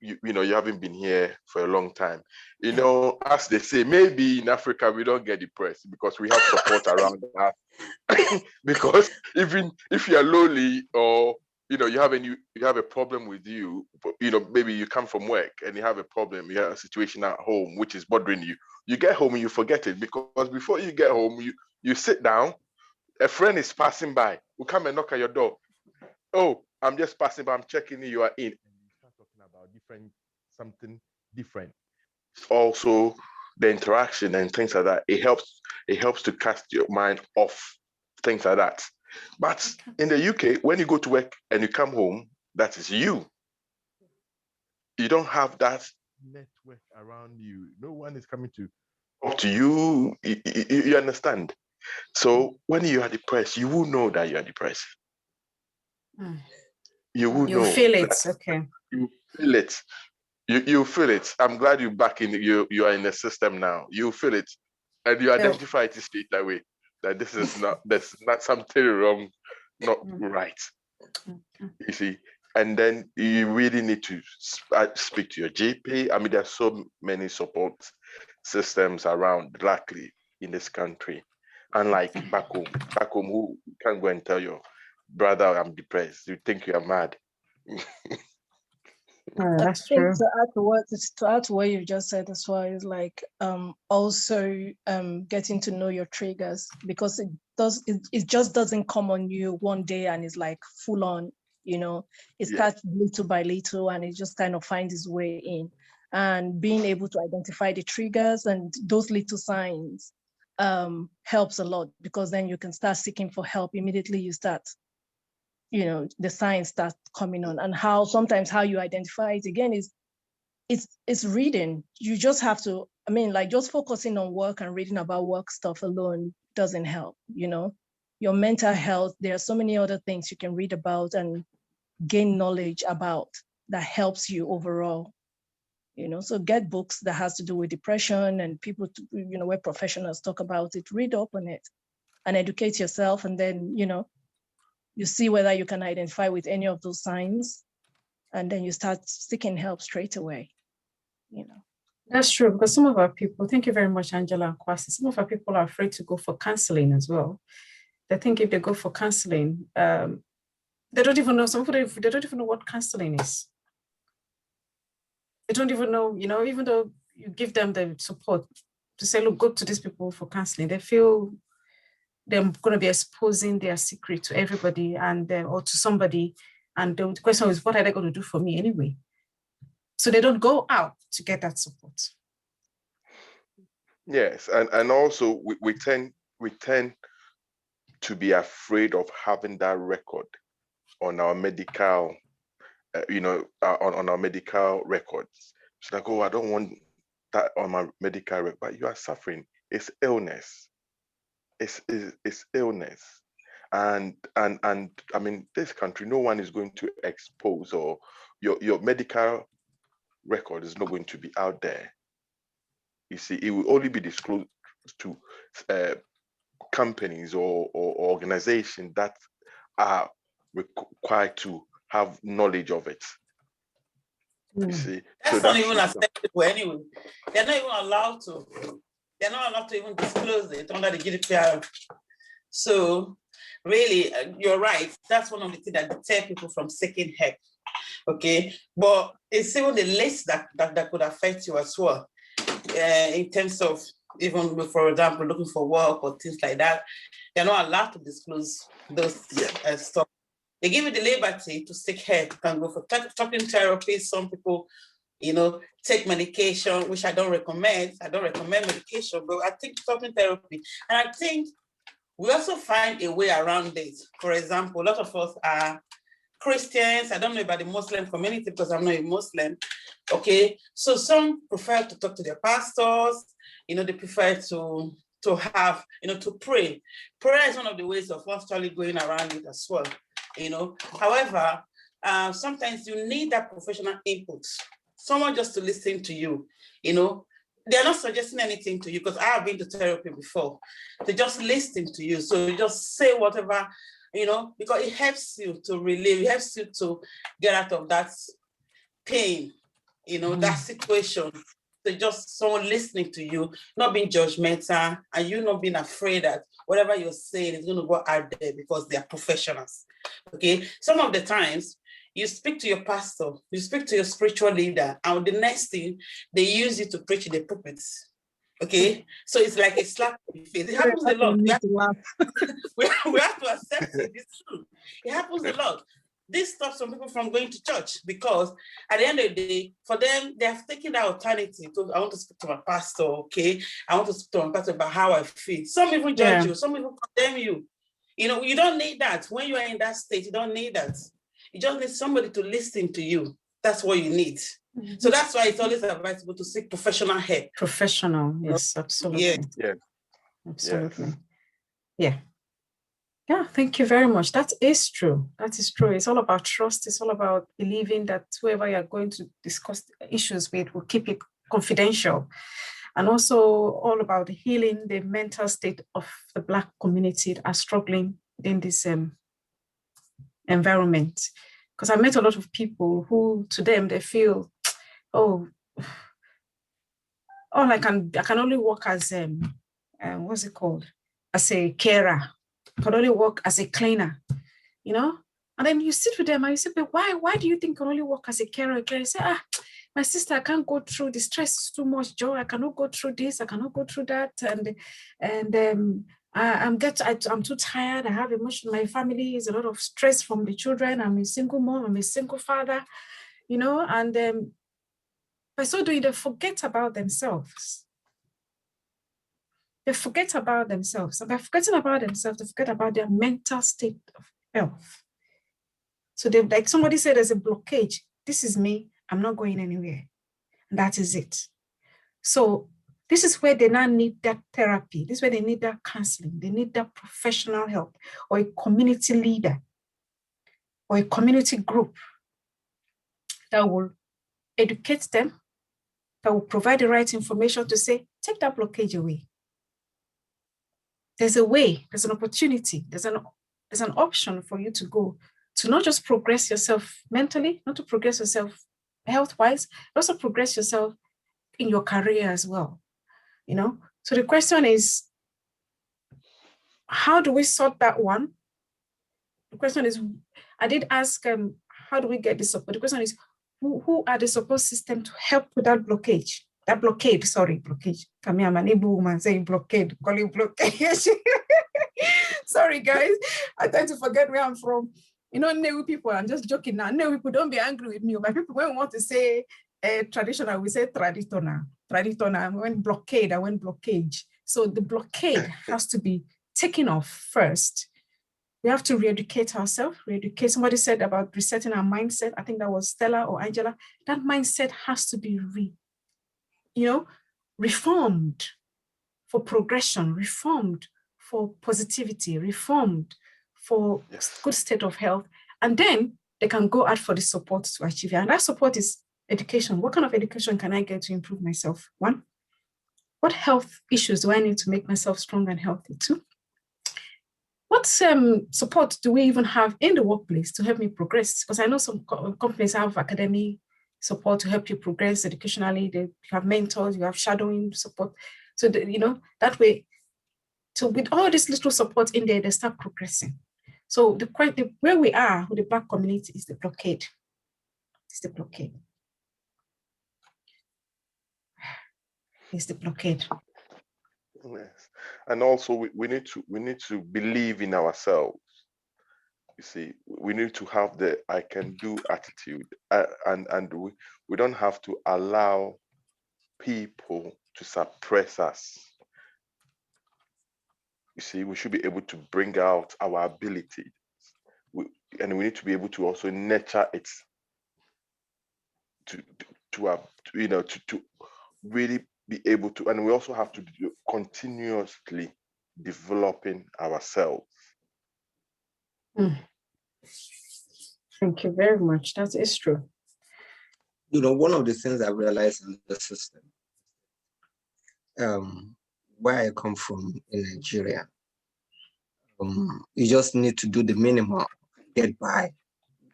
haven't been here for a long time. You know, as they say, maybe in Africa we don't get depressed because we have support around us. Because even if you are lonely, or you have a problem with you, maybe you come from work and you have a problem, you have a situation at home which is bothering you. You get home and you forget it, because before you get home, you sit down, a friend is passing by, will come and knock at your door. Oh, I'm just passing by, I'm checking you are in. And you start talking about something different. Also, the interaction and things like that, it helps to cast your mind off things like that. But in the UK, when you go to work and you come home, that is you. You don't have that network around you. No one is coming to talk to you. You understand? So when you are depressed, you will know that you are depressed. You will know. You feel it, okay. You feel it. You feel it. I'm glad you're back in. You are in the system now. You feel it, and you identify it straight away that this is not. There's not something wrong, not right. You see, and then you really need to speak to your GP. I mean, there's so many support systems around, luckily, in this country. Unlike back home, who can't go and tell your brother, I'm depressed. You think you are mad. That's true. To add to what you just said as well is like also getting to know your triggers, because it just doesn't come on you one day and it's like full on, you know. It starts little by little and it just kind of finds its way in. And being able to identify the triggers and those little signs helps a lot, because then you can start seeking for help immediately. You start, you know, the signs start coming on. And how you identify it again is it's reading. You just have to, I mean, like just focusing on work and reading about work stuff alone doesn't help, you know. Your mental health, there are so many other things you can read about and gain knowledge about that helps you overall, you know. So get books that has to do with depression and people, you know, where professionals talk about it, read up on it and educate yourself. And then, you know, you see whether you can identify with any of those signs, and then you start seeking help straight away, you know. That's true, because some of our people, thank you very much, Angela and Kwasi, some of our people are afraid to go for counseling as well. They think if they go for counseling, they don't even know, some people, they don't even know what counseling is. They don't even know, you know, even though you give them the support to say, look, go to these people for counseling, they feel they're going to be exposing their secret to everybody and or to somebody. And the question is, what are they going to do for me anyway? So they don't go out to get that support. Yes, and also we tend to be afraid of having that record on our medical, on our medical records. It's like, oh, I don't want that on my medical record. But you are suffering. It's illness. It's illness. And I mean, this country, no one is going to expose, or your medical record is not going to be out there. You see, it will only be disclosed to companies or organizations that are required to have knowledge of it. You see, that's not even acceptable anyway. They're not even allowed to. They're not allowed to even disclose it under the GDPR. So really, you're right. That's one of the things that deter people from seeking help. Okay, but it's even the list that could affect you as well. In terms of even, for example, looking for work or things like that, they're not allowed to disclose those stuff. They give you the liberty to seek help. You can go for talking therapy. Some people, you know, take medication, which I don't recommend. I don't recommend medication, but I think talking therapy. And I think we also find a way around it. For example, a lot of us are Christians. I don't know about the Muslim community because I'm not a Muslim. Okay, so some prefer to talk to their pastors. You know, they prefer to have, you know, to pray. Prayer is one of the ways of actually going around it as well. You know, however, sometimes you need that professional input, someone just to listen to you. You know, they're not suggesting anything to you, because I have been to therapy before. They just listen to you, so you just say whatever, you know, because it helps you to relieve, it helps you to get out of that pain, you know, that situation. So just someone listening to you, not being judgmental, and you not being afraid that whatever you're saying is going to go out there because they are professionals. Okay, some of the times you speak to your pastor, you speak to your spiritual leader, and the next thing they use you to preach in the pulpits. Okay, so it's like a slap in the face. It happens a lot. We have to accept it. It's true. It happens a lot. this stops some people from going to church, because at the end of the day, for them, they have taken that alternative. So I want to speak to my pastor, okay? I want to speak to my pastor about how I feel. Some people judge you, some people condemn you. You know, you don't need that. When you are in that state, you don't need that. You just need somebody to listen to you. That's what you need. Mm-hmm. So that's why it's always advisable to seek professional help. Professional, yes, absolutely. Yeah. Absolutely. Yeah. Yeah, thank you very much. That is true. That is true. It's all about trust. It's all about believing that whoever you're going to discuss issues with will keep it confidential. And also all about healing the mental state of the Black community that are struggling in this environment. Because I met a lot of people who, to them, they feel, oh, I can only work as what's it called? As a carer. I can only work as a cleaner, you know? And then you sit with them and you say, but why do you think you can only work as a carer? You say, my sister, I can't go through the stress is too much, Joe. I cannot go through this, I cannot go through that. I'm too tired. I have emotion. My family is a lot of stress from the children. I'm a single mom, I'm a single father, you know, and by so doing, they forget about themselves. They forget about themselves. And by forgetting about themselves, they forget about their mental state of health. So they, like somebody said, there's a blockage. This is me. I'm not going anywhere. And that is it. So this is where they now need that therapy. This is where they need that counseling. They need that professional help, or a community leader, or a community group that will educate them, that will provide the right information to say, take that blockage away. There's a way, there's an opportunity, there's an option for you to go to not just progress yourself mentally, not to progress yourself health-wise, but also progress yourself in your career as well, you know? So the question is, how do we sort that one? The question is, I did ask, how do we get the support? The question is, who are the support system to help with that blockage? Blockade. Come here, I'm an able woman saying blockade, call it blockage. Sorry, guys. I tend to forget where I'm from. You know, Newe people, I'm just joking now. Newe people, don't be angry with me. My people, when we want to say traditional, we say traditional. Traditional, when blockade, I went blockage. So the blockade has to be taken off first. We have to re-educate ourselves, re-educate. Somebody said about resetting our mindset. I think that was Stella or Angela. That mindset has to be reformed for progression, reformed for positivity, reformed for good state of health. And then they can go out for the support to achieve it. And that support is education. What kind of education can I get to improve myself? One, what health issues do I need to make myself strong and healthy? Two, what support do we even have in the workplace to help me progress? Because I know some companies have academic support to help you progress educationally. You have mentors, you have shadowing support. So, that way, so with all this little support in there, they start progressing. So where we are with the Black community is the blockade. It's the blockade. It's the blockade. Yes. And also we need to believe in ourselves. You see, we need to have the I can do attitude, and we don't have to allow people to suppress us. You see, we should be able to bring out our ability, and we need to be able to also nurture it to really be able to, and we also have to be continuously developing ourselves. Thank you very much. That is true. One of the things I realized in the system, where I come from in Nigeria, you just need to do the minimum, get by.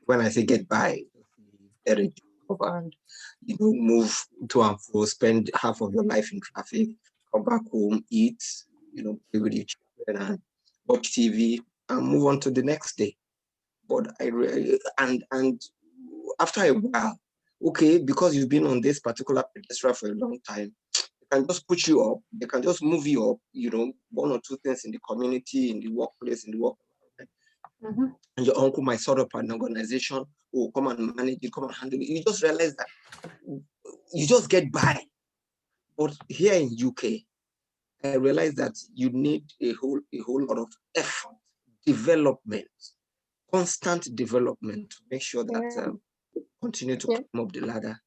When I say get by, get a job and move to and fro, spend half of your life in traffic, come back home, eat, play with your children and watch TV and move on to the next day. But and after a while, okay, because you've been on this particular pedestal for a long time, they can just put you up, they can just move you up, one or two things in the community, in the workplace, in the work environment. and your uncle might sort up an organization, or come and manage it, come and handle it. You just realize that you just get by. But here in UK, I realized that you need a whole lot of effort, development, constant development to make sure that continue to climb up the ladder.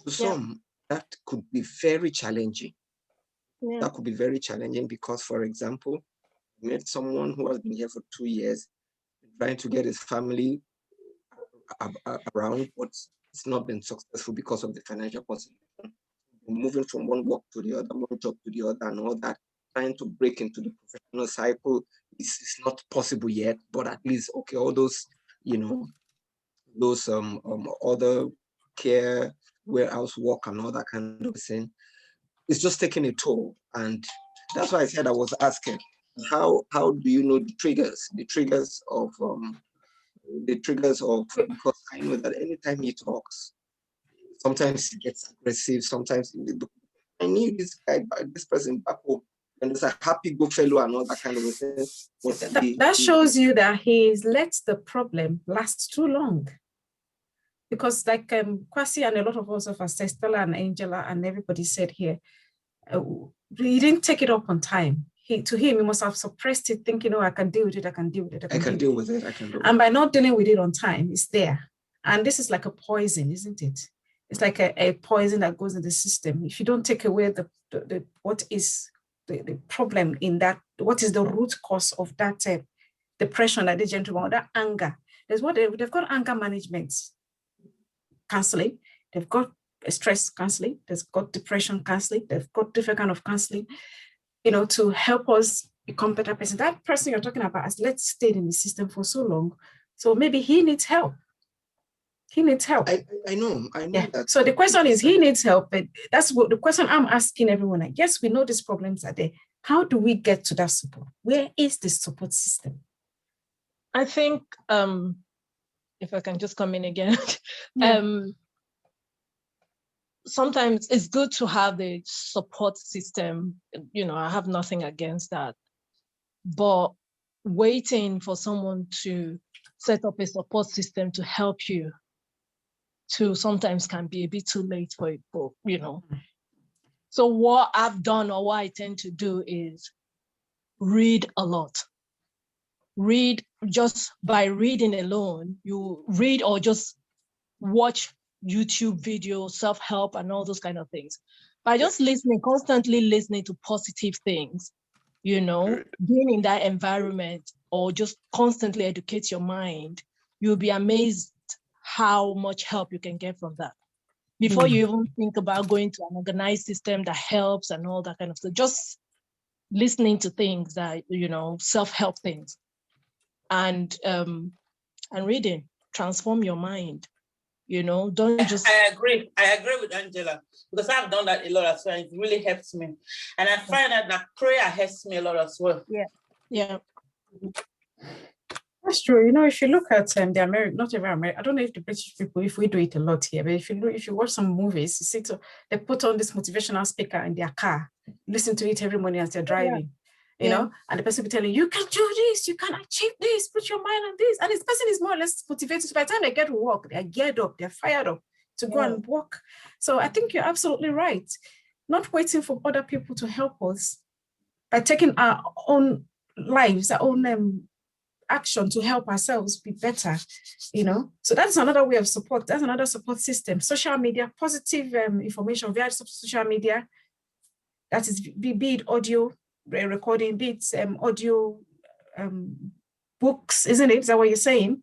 To some, that could be very challenging. That could be very challenging because, for example, I met someone who has been here for 2 years, trying to get his family around, but it's not been successful because of the financial consideration. Moving from one work to the other, one job to the other, and all that, trying to break into the professional cycle is not possible yet. But at least, okay, all those, those other care, warehouse work, and all that kind of thing, it's just taking a toll. And that's why I said I was asking, how do you know the triggers of because I know that anytime he talks, sometimes he gets aggressive, sometimes I need this guy, this person back home, and there's a happy go fellow and all that kind of thing. That shows you that he's let the problem last too long. Because like Kwasi and a lot of us of us, Stella and Angela and everybody said here, he didn't take it up on time. To him, he must have suppressed it, thinking, oh, I can deal with it, I can deal with it. I can deal with it. And by not dealing with it on time, it's there. And this is like a poison, isn't it? It's like a poison that goes in the system. If you don't take away what is the problem in that, what is the root cause of that depression that the gentleman, that anger. There's what they've got anger management counseling, they've got stress counseling, they've got depression counseling, they've got different kind of counseling, to help us become better person. That person you're talking about has let's stayed in the system for so long. So maybe he needs help. He needs help. I know that. So the question is, he needs help. But that's what the question I'm asking everyone. Like, yes, we know these problems are there. How do we get to that support? Where is the support system? I think, if I can just come in again, sometimes it's good to have the support system. I have nothing against that. But waiting for someone to set up a support system to help you sometimes can be a bit too late for it, So what I've done, or what I tend to do, is read a lot. Read, just by reading alone, you read or just watch YouTube videos, self-help and all those kind of things. By just constantly listening to positive things, being in that environment, or just constantly educate your mind, you'll be amazed how much help you can get from that. Before you even think about going to an organized system that helps and all that kind of stuff, just listening to things that, self-help things, and reading, transform your mind. Don't just. I agree with Angela, because I've done that a lot as well. It really helps me, and I find that prayer helps me a lot as well. Yeah. That's true. If you look at the American, not even American, I don't know if the British people, if we do it a lot here, but if you watch some movies, you see, they put on this motivational speaker in their car, listen to it every morning as they're driving. And the person will be telling you can do this, you can achieve this, put your mind on this. And this person is more or less motivated. So by the time they get to work, they're geared up, they're fired up to go and work. So I think you're absolutely right. Not waiting for other people to help us, by taking our own lives, our own action to help ourselves be better, So that's another way of support. That's another support system. Social media, positive information via social media. That is, be it audio recording, be it audio books, isn't it? Is that what you're saying?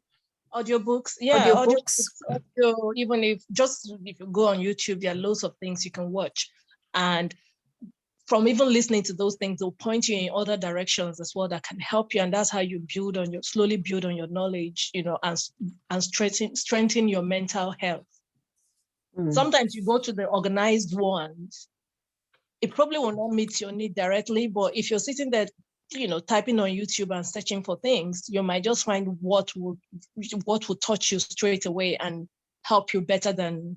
Audio books, audio, even if you go on YouTube, there are loads of things you can watch, and from even listening to those things, they'll point you in other directions as well that can help you, and that's how you slowly build on your knowledge, and strengthen your mental health. Sometimes you go to the organized ones, it probably will not meet your need directly, but if you're sitting there, typing on YouTube and searching for things, you might just find what will touch you straight away and help you better than,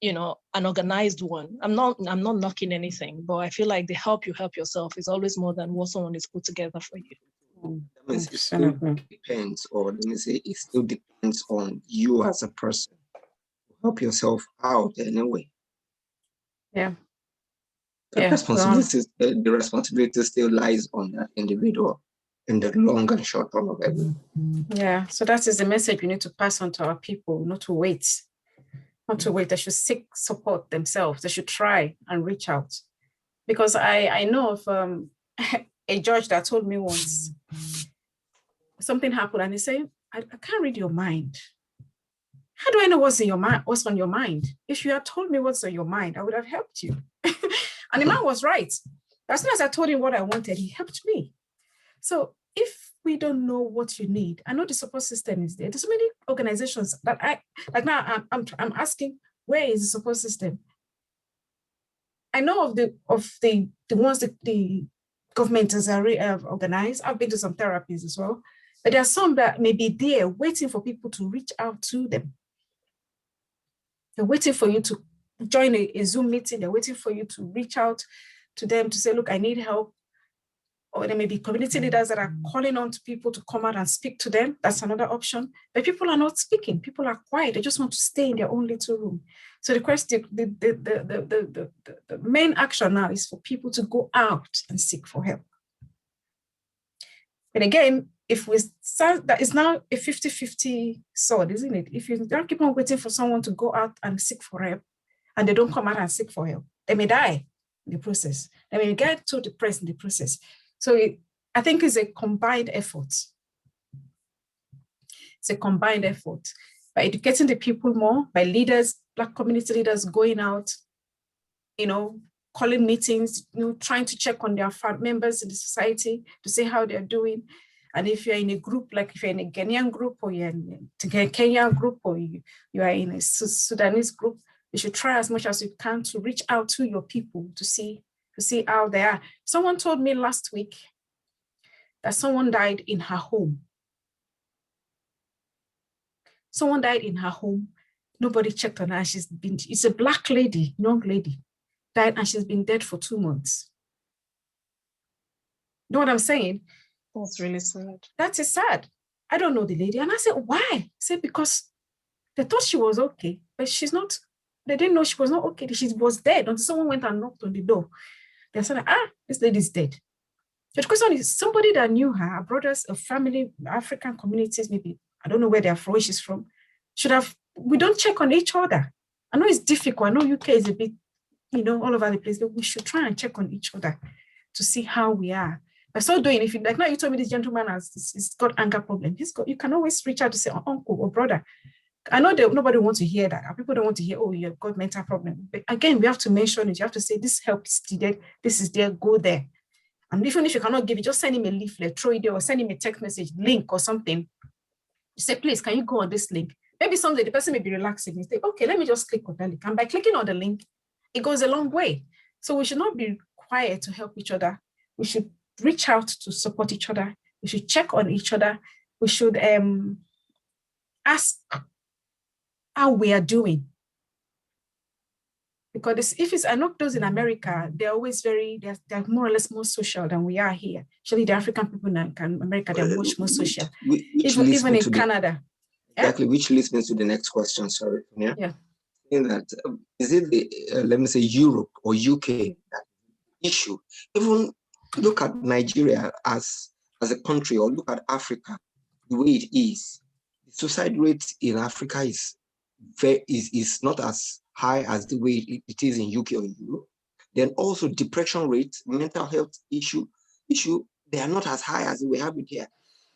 an organized one. I'm not knocking anything, but I feel like the help you help yourself is always more than what someone is put together for you. That means it still depends, or let me say, it still depends on you as a person. Help yourself out anyway. Yeah. The responsibility still lies on that individual in the long and short term of everything. Yeah. So that is the message we need to pass on to our people, not to wait. Not to wait. They should seek support themselves. They should try and reach out. Because I know of a judge that told me once, something happened and he said, I can't read your mind. How do I know what's in your mind? What's on your mind? If you had told me what's on your mind, I would have helped you. And the man was right. As soon as I told him what I wanted, he helped me. So if we don't know what you need, I know the support system is there. There's so many organizations that I'm asking, where is the support system? I know of the ones that the government has organized. I've been to some therapies as well, but there are some that may be there waiting for people to reach out to them. They're waiting for you to join a Zoom meeting. They're waiting for you to reach out to them to say, look, I need help. Or there may be community leaders that are calling on to people to come out and speak to them. That's another option. But people are not speaking. People are quiet. They just want to stay in their own little room. So the question, the main action now is for people to go out and seek for help. But again, if we start, that is now a 50-50 sword, isn't it? If you don't keep on waiting for someone to go out and seek for help, and they don't come out and seek for help, they may die in the process. They may get too depressed in the process. So I think it's a combined effort. It's a combined effort by educating the people more, by leaders, Black community leaders going out, calling meetings, trying to check on their members in the society to see how they're doing. And if you're in a group, like if you're in a Ghanaian group or you're in a Kenyan group or you are in a Sudanese group, you should try as much as you can to reach out to your people to see how they are. Someone told me last week that someone died in her home. Someone died in her home. Nobody checked on her. It's a Black lady, young lady, died and she's been dead for 2 months. You know what I'm saying? That's really sad. That is sad. I don't know the lady. And I said, why? I said, because they thought she was okay, but she's not. They didn't know she was not okay. She was dead until someone went and knocked on the door. They said, this lady's dead. So the question is, somebody that knew her, brothers, a family, African communities, maybe, I don't know where they're from, where she's from, we don't check on each other. I know it's difficult. I know UK is a bit, all over the place, but we should try and check on each other to see how we are. By so doing, if you like, now you told me this gentleman he's got anger problem. You can always reach out to say, uncle or brother. I know that nobody wants to hear that. People don't want to hear, oh, you've got mental problem. But again, we have to mention it. You have to say, this help is needed. This is there, go there. And even if you cannot give it, just send him a leaflet, throw it there, or send him a text message, link or something. You say, please, can you go on this link? Maybe someday the person may be relaxing and say, okay, let me just click on that link. And by clicking on the link, it goes a long way. So we should not be quiet to help each other. We should reach out to support each other. We should check on each other. We should ask how we are doing. Because I know those in America, they're always they're more or less more social than we are here. Actually, the African people in America, they're much more social. Even in Canada. Exactly, which leads me to the next question, sorry. Yeah. In that, is it the, let me say, Europe or UK issue? Even look at Nigeria as a country, or look at Africa, the way it is. The suicide rate in Africa is not as high as the way it is in UK or Europe. Then also depression rates, mental health issue, they are not as high as we have it here.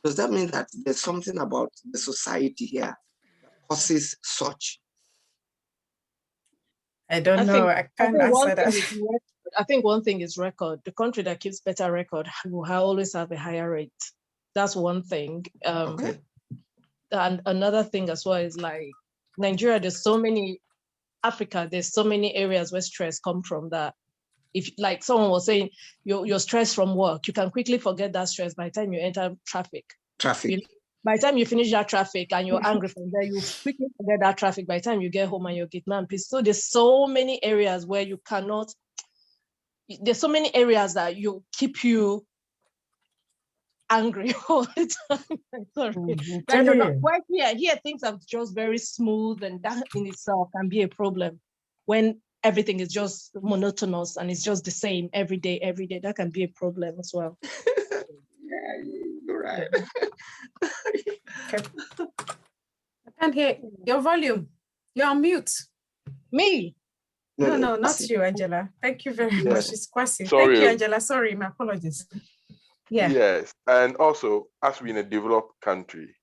Does that mean that there's something about the society here that causes such? I don't know. I can't answer that. I think one thing is record. The country that keeps better record will always have a higher rate. That's one thing. Okay. And another thing as well is like Nigeria, there's so many areas where stress come from that. If, like someone was saying, you're stressed from work, you can quickly forget that stress by the time you enter traffic. By the time you finish that traffic and you're angry from there, you quickly forget that traffic by the time you get home and you're getting peace. So there's so many areas where there's so many areas that keep you angry all the time. Sorry. Right here, things are just very smooth, and that in itself can be a problem. When everything is just monotonous and it's just the same every day, that can be a problem as well. Yeah, you're right. Okay. I can't hear your volume. You're on mute. Me? No, not you, Angela. Thank you very much. It's Kwasi. Sorry. Thank you, Angela. Sorry, my apologies. Yeah. Yes, and also, as we're in a developed country,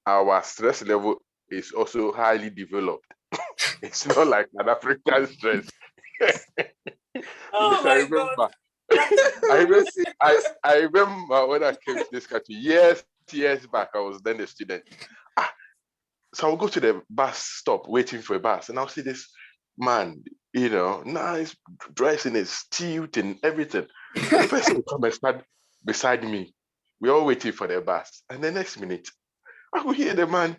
our stress level is also highly developed. It's not like an African stress. Oh my God. I remember when I came to this country years back. I was then a student. So I'll go to the bus stop waiting for a bus, and I'll see this man, nice dressing, his suit and everything. And the person will come and stand beside me. We're all waiting for the bus. And the next minute, I will hear the man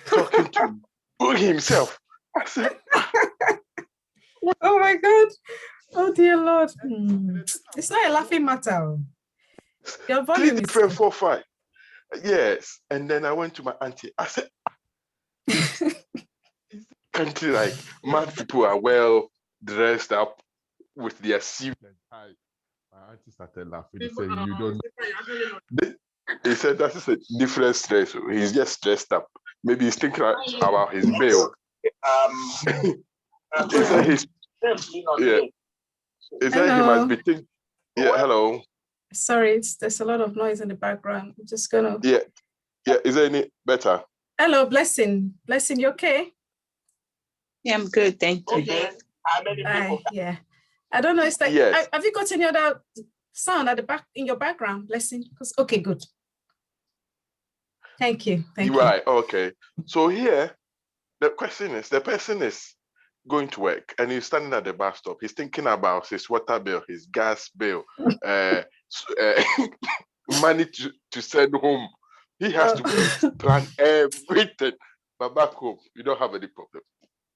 talking to himself. I said, oh my God. Oh dear Lord. It's not a laughing matter. Your volume 3, is 3, 4, 5. Yes. And then I went to my auntie. I said, country like mad people are well dressed up with their suit and tie. My auntie started laughing. He said, you don't know. He said, that is a different stress. He's just stressed up. Maybe he's thinking about his bill. He said he must be thinking. Yeah, hello. Sorry, there's a lot of noise in the background. I'm just gonna. Yeah. Is there any better? Hello, Blessing. Blessing, you okay? Yeah, I'm good. Thank you. Yeah. I don't know. It's like, yes. Have you got any other sound at the back in your background, Blessing? Okay, good. Thank you. Thank you. Right. Okay. So here, the question is, the person is going to work and he's standing at the bus stop. He's thinking about his water bill, his gas bill, money to send home. He has to plan everything. But back home, you don't have any problem.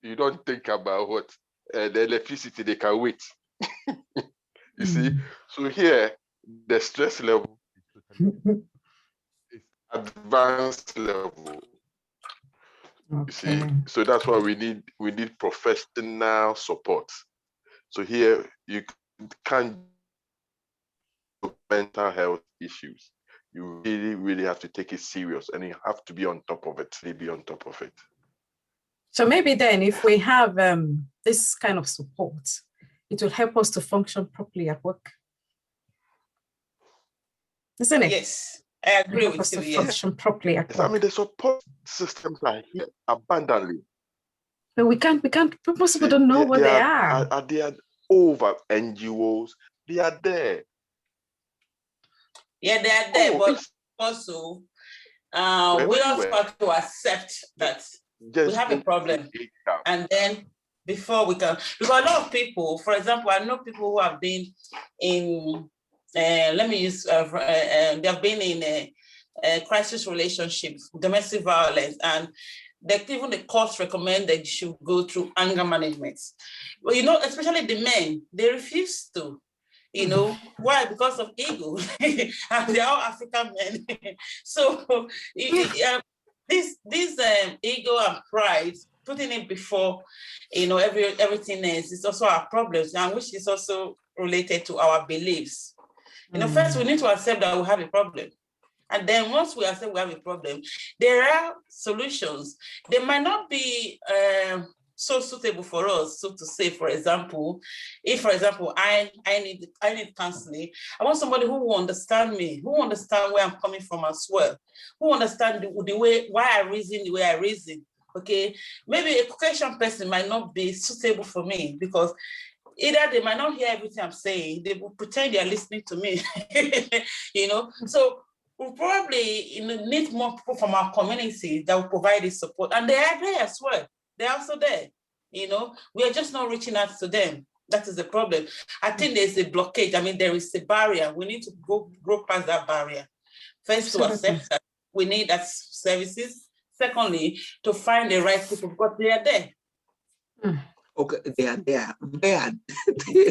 You don't think about what the electricity, they can wait. You see? So here, the stress level is advanced level. You see? So that's why we need professional support. So here, you can't do mental health issues. You really, really have to take it serious, and you have to be on top of it. Be on top of it. So maybe then, if we have this kind of support, it will help us to function properly at work. Isn't it? Yes, I agree with you. Function properly at work. I mean, the support systems are here abundantly. But we can't. Most people don't know what they are. They are over NGOs. They are there. Yeah, they are there, but also we also have to accept that we have a problem. And then before we can, because a lot of people, for example, I know people who have been in, they have been in a crisis relationship, domestic violence, and even the courts recommend that you should go through anger management. Well, especially the men, they refuse to. Why? Because of ego. And they're all African men. So this ego and pride, putting it before everything else, is also our problems, and which is also related to our beliefs. First we need to accept that we have a problem. And then once we accept we have a problem, there are solutions. They might not be so suitable for us. So to say, for example, if, for example, I need counseling, I want somebody who will understand me, who will understand where I'm coming from as well, who will understand the way, why I reason the way I reason. Okay, maybe a Caucasian person might not be suitable for me because either they might not hear everything I'm saying, they will pretend they're listening to me, So we probably need more people from our community that will provide this support, and they are there as well. They're also there. We are just not reaching out to them. That is the problem. I think there's a blockade. I mean, there is a barrier. We need to grow past that barrier. First, to accept that we need that services. Secondly, to find the right people because they are there. Okay, they are there.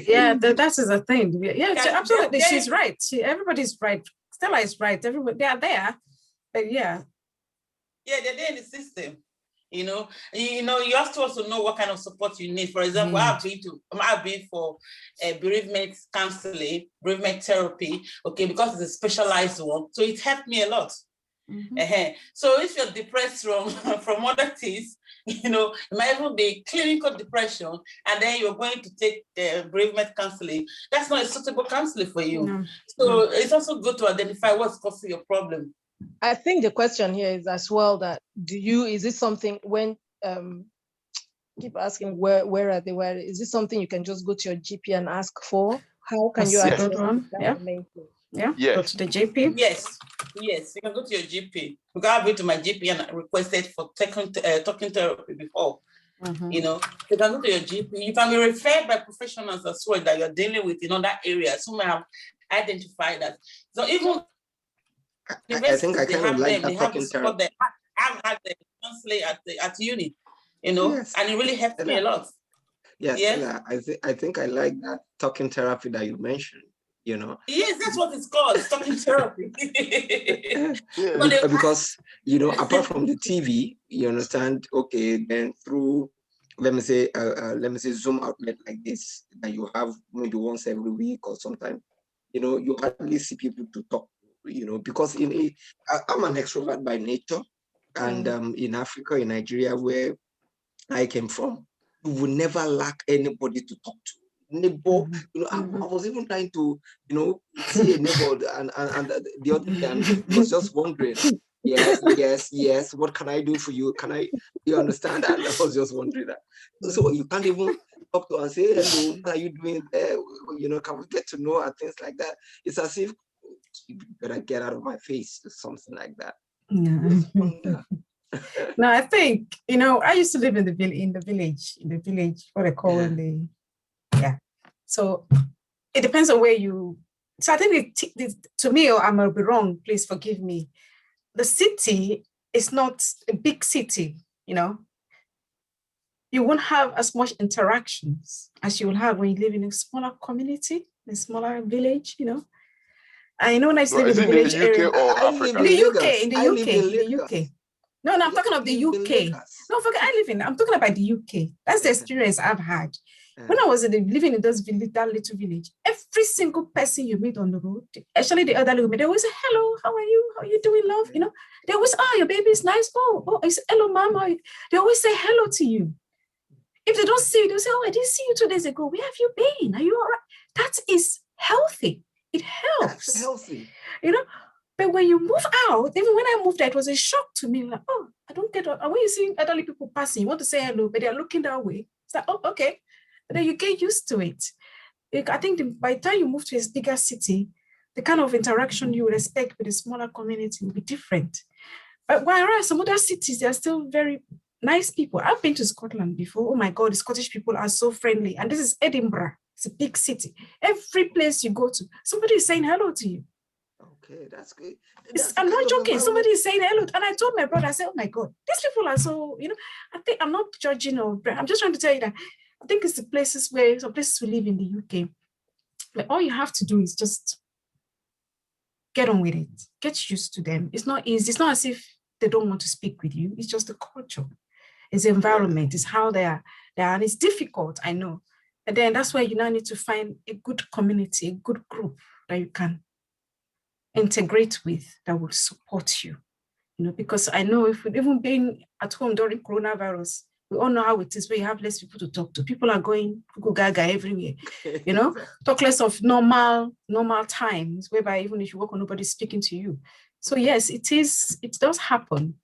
Yeah, that is a thing. Yeah, absolutely. She's right. Everybody's right. Stella is right. Everybody, they are there. But yeah. Yeah, they're there in the system. You know, you have to also know what kind of support you need. For example, I've been for bereavement counseling, bereavement therapy, okay, because it's a specialized one. So it helped me a lot. So if you're depressed from other things, you know, it might even be clinical depression, and then you're going to take bereavement counseling. That's not a suitable counseling for you. It's also good to identify what's causing your problem. I think the question here is as well that is it something when keep asking where are they? Where is this something you can just go to your GP and ask for? How can you address that? Yeah. Go to the GP. Yes, you can go to your GP. Because I've been to my GP and requested for talking therapy before. You know, you can go to your GP. You can be referred by professionals as well that you're dealing with in other areas who may have identified that. So even I think I kind of like that talking therapy. I've had the counseling at uni, you know, and it really helped me a lot. Yes, Stella, I think I like that talking therapy that you mentioned. You know. Yes, that's what it's called, talking therapy. Because you know, apart from the TV, you understand. Okay, then through let me say Zoom outlet like this that you have maybe once every week or sometimes, you know, you hardly see people to talk. You know, because I'm an extrovert by nature, and in Africa, in Nigeria, where I came from, you would never lack anybody to talk to. Neighbor, you know, I was even trying to, you know, see a neighbor and the other day and was just wondering, yes, what can I do for you? You understand? And I was just wondering that. So you can't even talk to and say, hello, what are you doing there? You know, can we get to know and things like that? It's as if you better get out of my face or something like that. No, I think, you know, I used to live in the village, what they call So it depends on where you, so I think to me, I might be wrong, please forgive me. The city is not a big city, you know. You won't have as much interactions as you will have when you live in a smaller community, a smaller village, you know. I know when I live in the village area. Africa? In the UK. No, I'm talking of the UK. No, I'm talking about the UK. That's the experience I've had. When I was living in that little village, every single person you meet on the road, especially the elderly women, they always say, hello, how are you? How are you doing, love? You know, they always, your baby is nice. Oh, I say, hello, mama. They always say hello to you. If they don't see you, they'll say, I didn't see you 2 days ago. Where have you been? Are you all right? That is healthy. It helps. That's healthy. You know, but when you move out, even when I moved there, it was a shock to me. Like, I don't get it. And when you see elderly people passing, you want to say hello, but they're looking that way. It's like, okay. But then you get used to it. I think by the time you move to a bigger city, the kind of interaction you would expect with a smaller community will be different. But whereas some other cities, they're still very nice people. I've been to Scotland before. Oh my God, the Scottish people are so friendly. And this is Edinburgh. It's a big city. Every place you go to, somebody is saying hello to you. Okay, that's good. I'm not joking. Somebody is saying hello. And I told my brother, I said, oh my God, these people are so, you know, I think I'm not judging I'm just trying to tell you that I think it's some places we live in the UK. But all you have to do is just get on with it. Get used to them. It's not easy. It's not as if they don't want to speak with you. It's just the culture. It's the environment. It's how they are. And it's difficult, I know. And then that's why you now need to find a good community, a good group that you can integrate with that will support you. You know, because I know if we've even been at home during coronavirus, we all know how it is where you have less people to talk to. People are going gaga everywhere, you know, talk less of normal times, whereby even if you walk on, nobody's speaking to you. So yes, it does happen,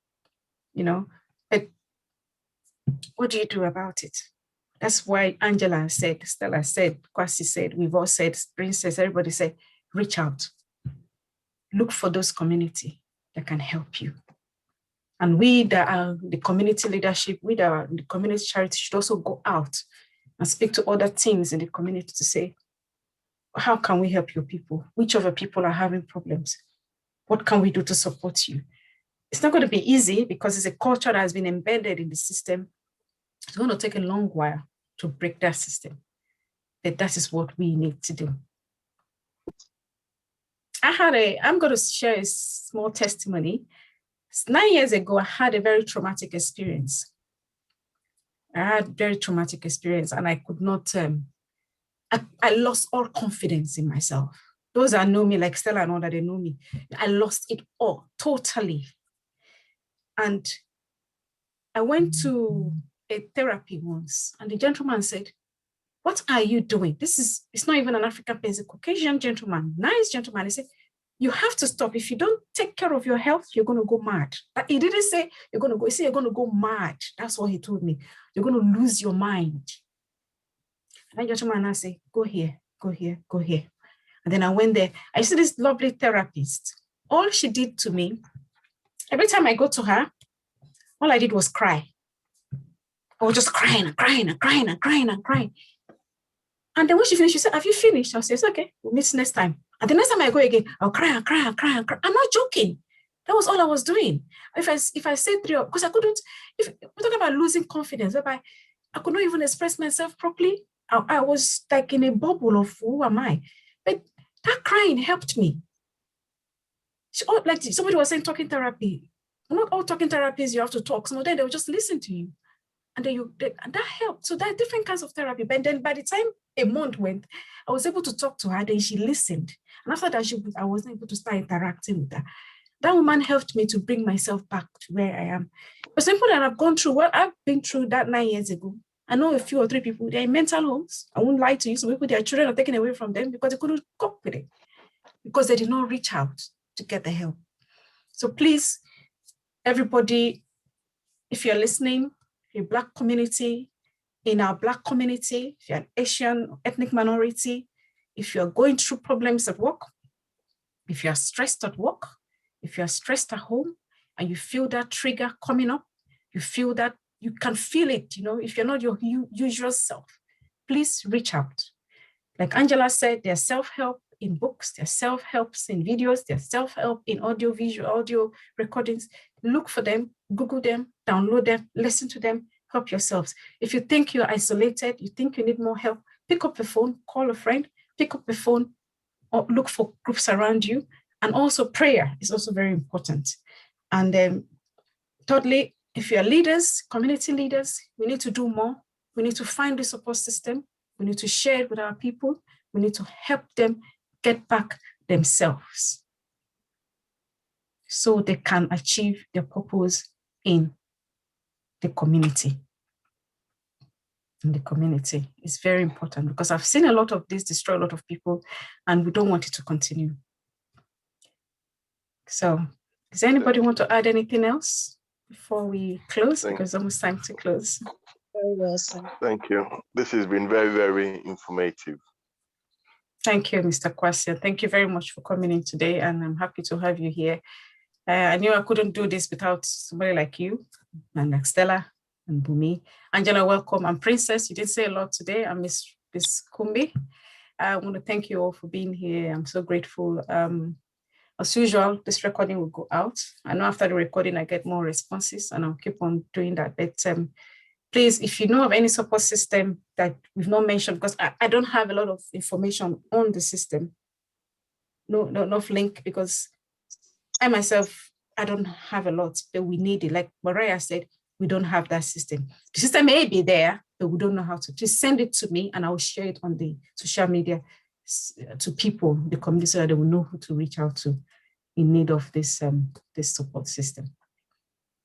you know, but what do you do about it? That's why Angela said, Stella said, Kwasi said, we've all said, Princess, everybody said, reach out. Look for those community that can help you. And we that are the community leadership, we that are the community charity should also go out and speak to other teams in the community to say, how can we help your people? Which of your people are having problems? What can we do to support you? It's not going to be easy because it's a culture that has been embedded in the system. It's going to take a long while to break that system. But that is what we need to do. I'm going to share a small testimony. 9 years ago, I had a very traumatic experience. And I could not, I lost all confidence in myself. Those that know me, like Stella and all that, they know me. I lost it all, totally. And I went to a therapy once, and the gentleman said, "What are you doing? It's not even an African person, it's a Caucasian gentleman, nice gentleman." He said, "You have to stop. If you don't take care of your health, you're going to go mad." He didn't say you're going to go, he said you're going to go mad. That's what he told me. You're going to lose your mind. And that gentleman, I said, "Go here, go here, go here." And then I went there. I see this lovely therapist. All she did to me, every time I go to her, all I did was cry. I was just crying and crying and crying and crying and crying. And then when she finished, she said, "Have you finished?" I said, "It's okay, we'll meet next time." And the next time I go again, I'll cry and cry and cry and cry. I'm not joking. That was all I was doing. If I said because I couldn't, if we're talking about losing confidence, whereby I could not even express myself properly. I was like in a bubble of who am I? But that crying helped me. Like somebody was saying, talking therapy. Not all talking therapies you have to talk. Some of them, they'll just listen to you. And then and that helped. So there are different kinds of therapy. But then by the time a month went, I was able to talk to her. Then she listened. And after that, I was able to start interacting with her. That woman helped me to bring myself back to where I am. But some people that I've gone through what I've been through that 9 years ago, I know a few or three people, they're in mental homes. I won't lie to you. Some people, their children are taken away from them because they couldn't cope with it, because they did not reach out to get the help. So please, everybody, if you're listening, if you're Black community, in our Black community, if you're an Asian ethnic minority, if you're going through problems at work, if you're stressed at work, if you're stressed at home, and you feel that trigger coming up, you feel that, you can feel it, if you're not your usual self, please reach out. Like Angela said, there's self-help in books, there's self-helps in videos, there's self-help in audio recordings. Look for them, Google them, download them, listen to them, help yourselves. If you think you're isolated, you think you need more help, pick up the phone, call a friend, pick up the phone, or look for groups around you. And also prayer is also very important. And thirdly, if you're leaders, community leaders, we need to do more. We need to find the support system. We need to share it with our people. We need to help them get back themselves so they can achieve their purpose in the community. In the community is very important, because I've seen a lot of this destroy a lot of people, and we don't want it to continue. So does anybody want to add anything else before we close? Because it's almost time to close. Very well said. Thank you. This has been very, very informative. Thank you, Mr. Kwasia. Thank you very much for coming in today, and I'm happy to have you here. I knew I couldn't do this without somebody like you, and like Stella and Bumi. Angela, welcome. And Princess, you did say a lot today. And Miss Kumbi, I want to thank you all for being here. I'm so grateful. As usual, this recording will go out. I know after the recording, I get more responses, and I'll keep on doing that. But please, if you know of any support system that we've not mentioned, because I don't have a lot of information on the system, no enough link, because I myself, I don't have a lot, but we need it. Like Mariah said, we don't have that system. The system may be there, but we don't know how to. Just send it to me, and I will share it on the social media to people, the community, so that they will know who to reach out to in need of this this support system.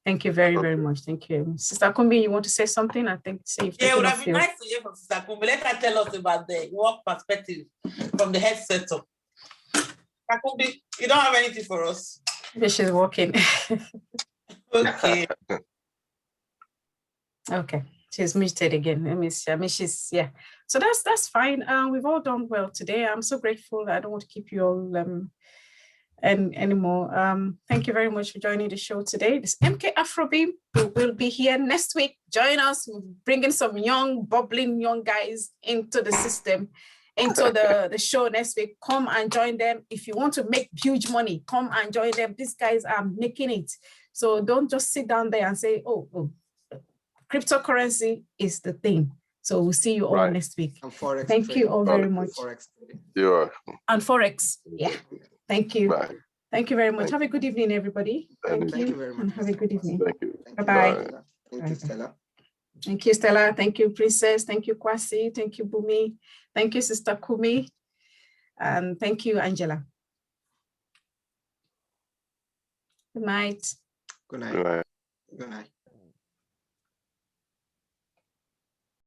Thank you very, very much. Thank you. Sister Kumbi, you want to say something? I think you've it would taken have off been nice to hear from Sister Kumbi. Let her tell us about the work perspective from the head setup. Sister Kumbi, you don't have anything for us? Maybe she's working. Okay. Okay, she's muted again. Let me see. I mean, she's, yeah. So that's fine. We've all done well today. I'm so grateful. I don't want to keep you all anymore. Thank you very much for joining the show today. This MK AFRO BEAM. We will be here next week. Join us. We're bringing some young, bubbling young guys into the system, into the show next week. Come and join them. If you want to make huge money, come and join them. These guys are making it. So don't just sit down there and say, oh, cryptocurrency is the thing. So we'll see you all next week. And Forex Thank you all very much. Forex. You're welcome. And Forex, yeah. Thank you. Bye. Thank you very much. Thank Have a good evening, everybody. Thank Thank you you, very much. and have a good evening. Thank you. Bye-bye. Stella. Thank you, Stella. Thank you, Stella. Thank you, Princess. Thank you, Kwasi. Thank you, Bumi. Thank you, Sister Kumi. And thank you, Angela. Good night. Good night. Good night. Good night.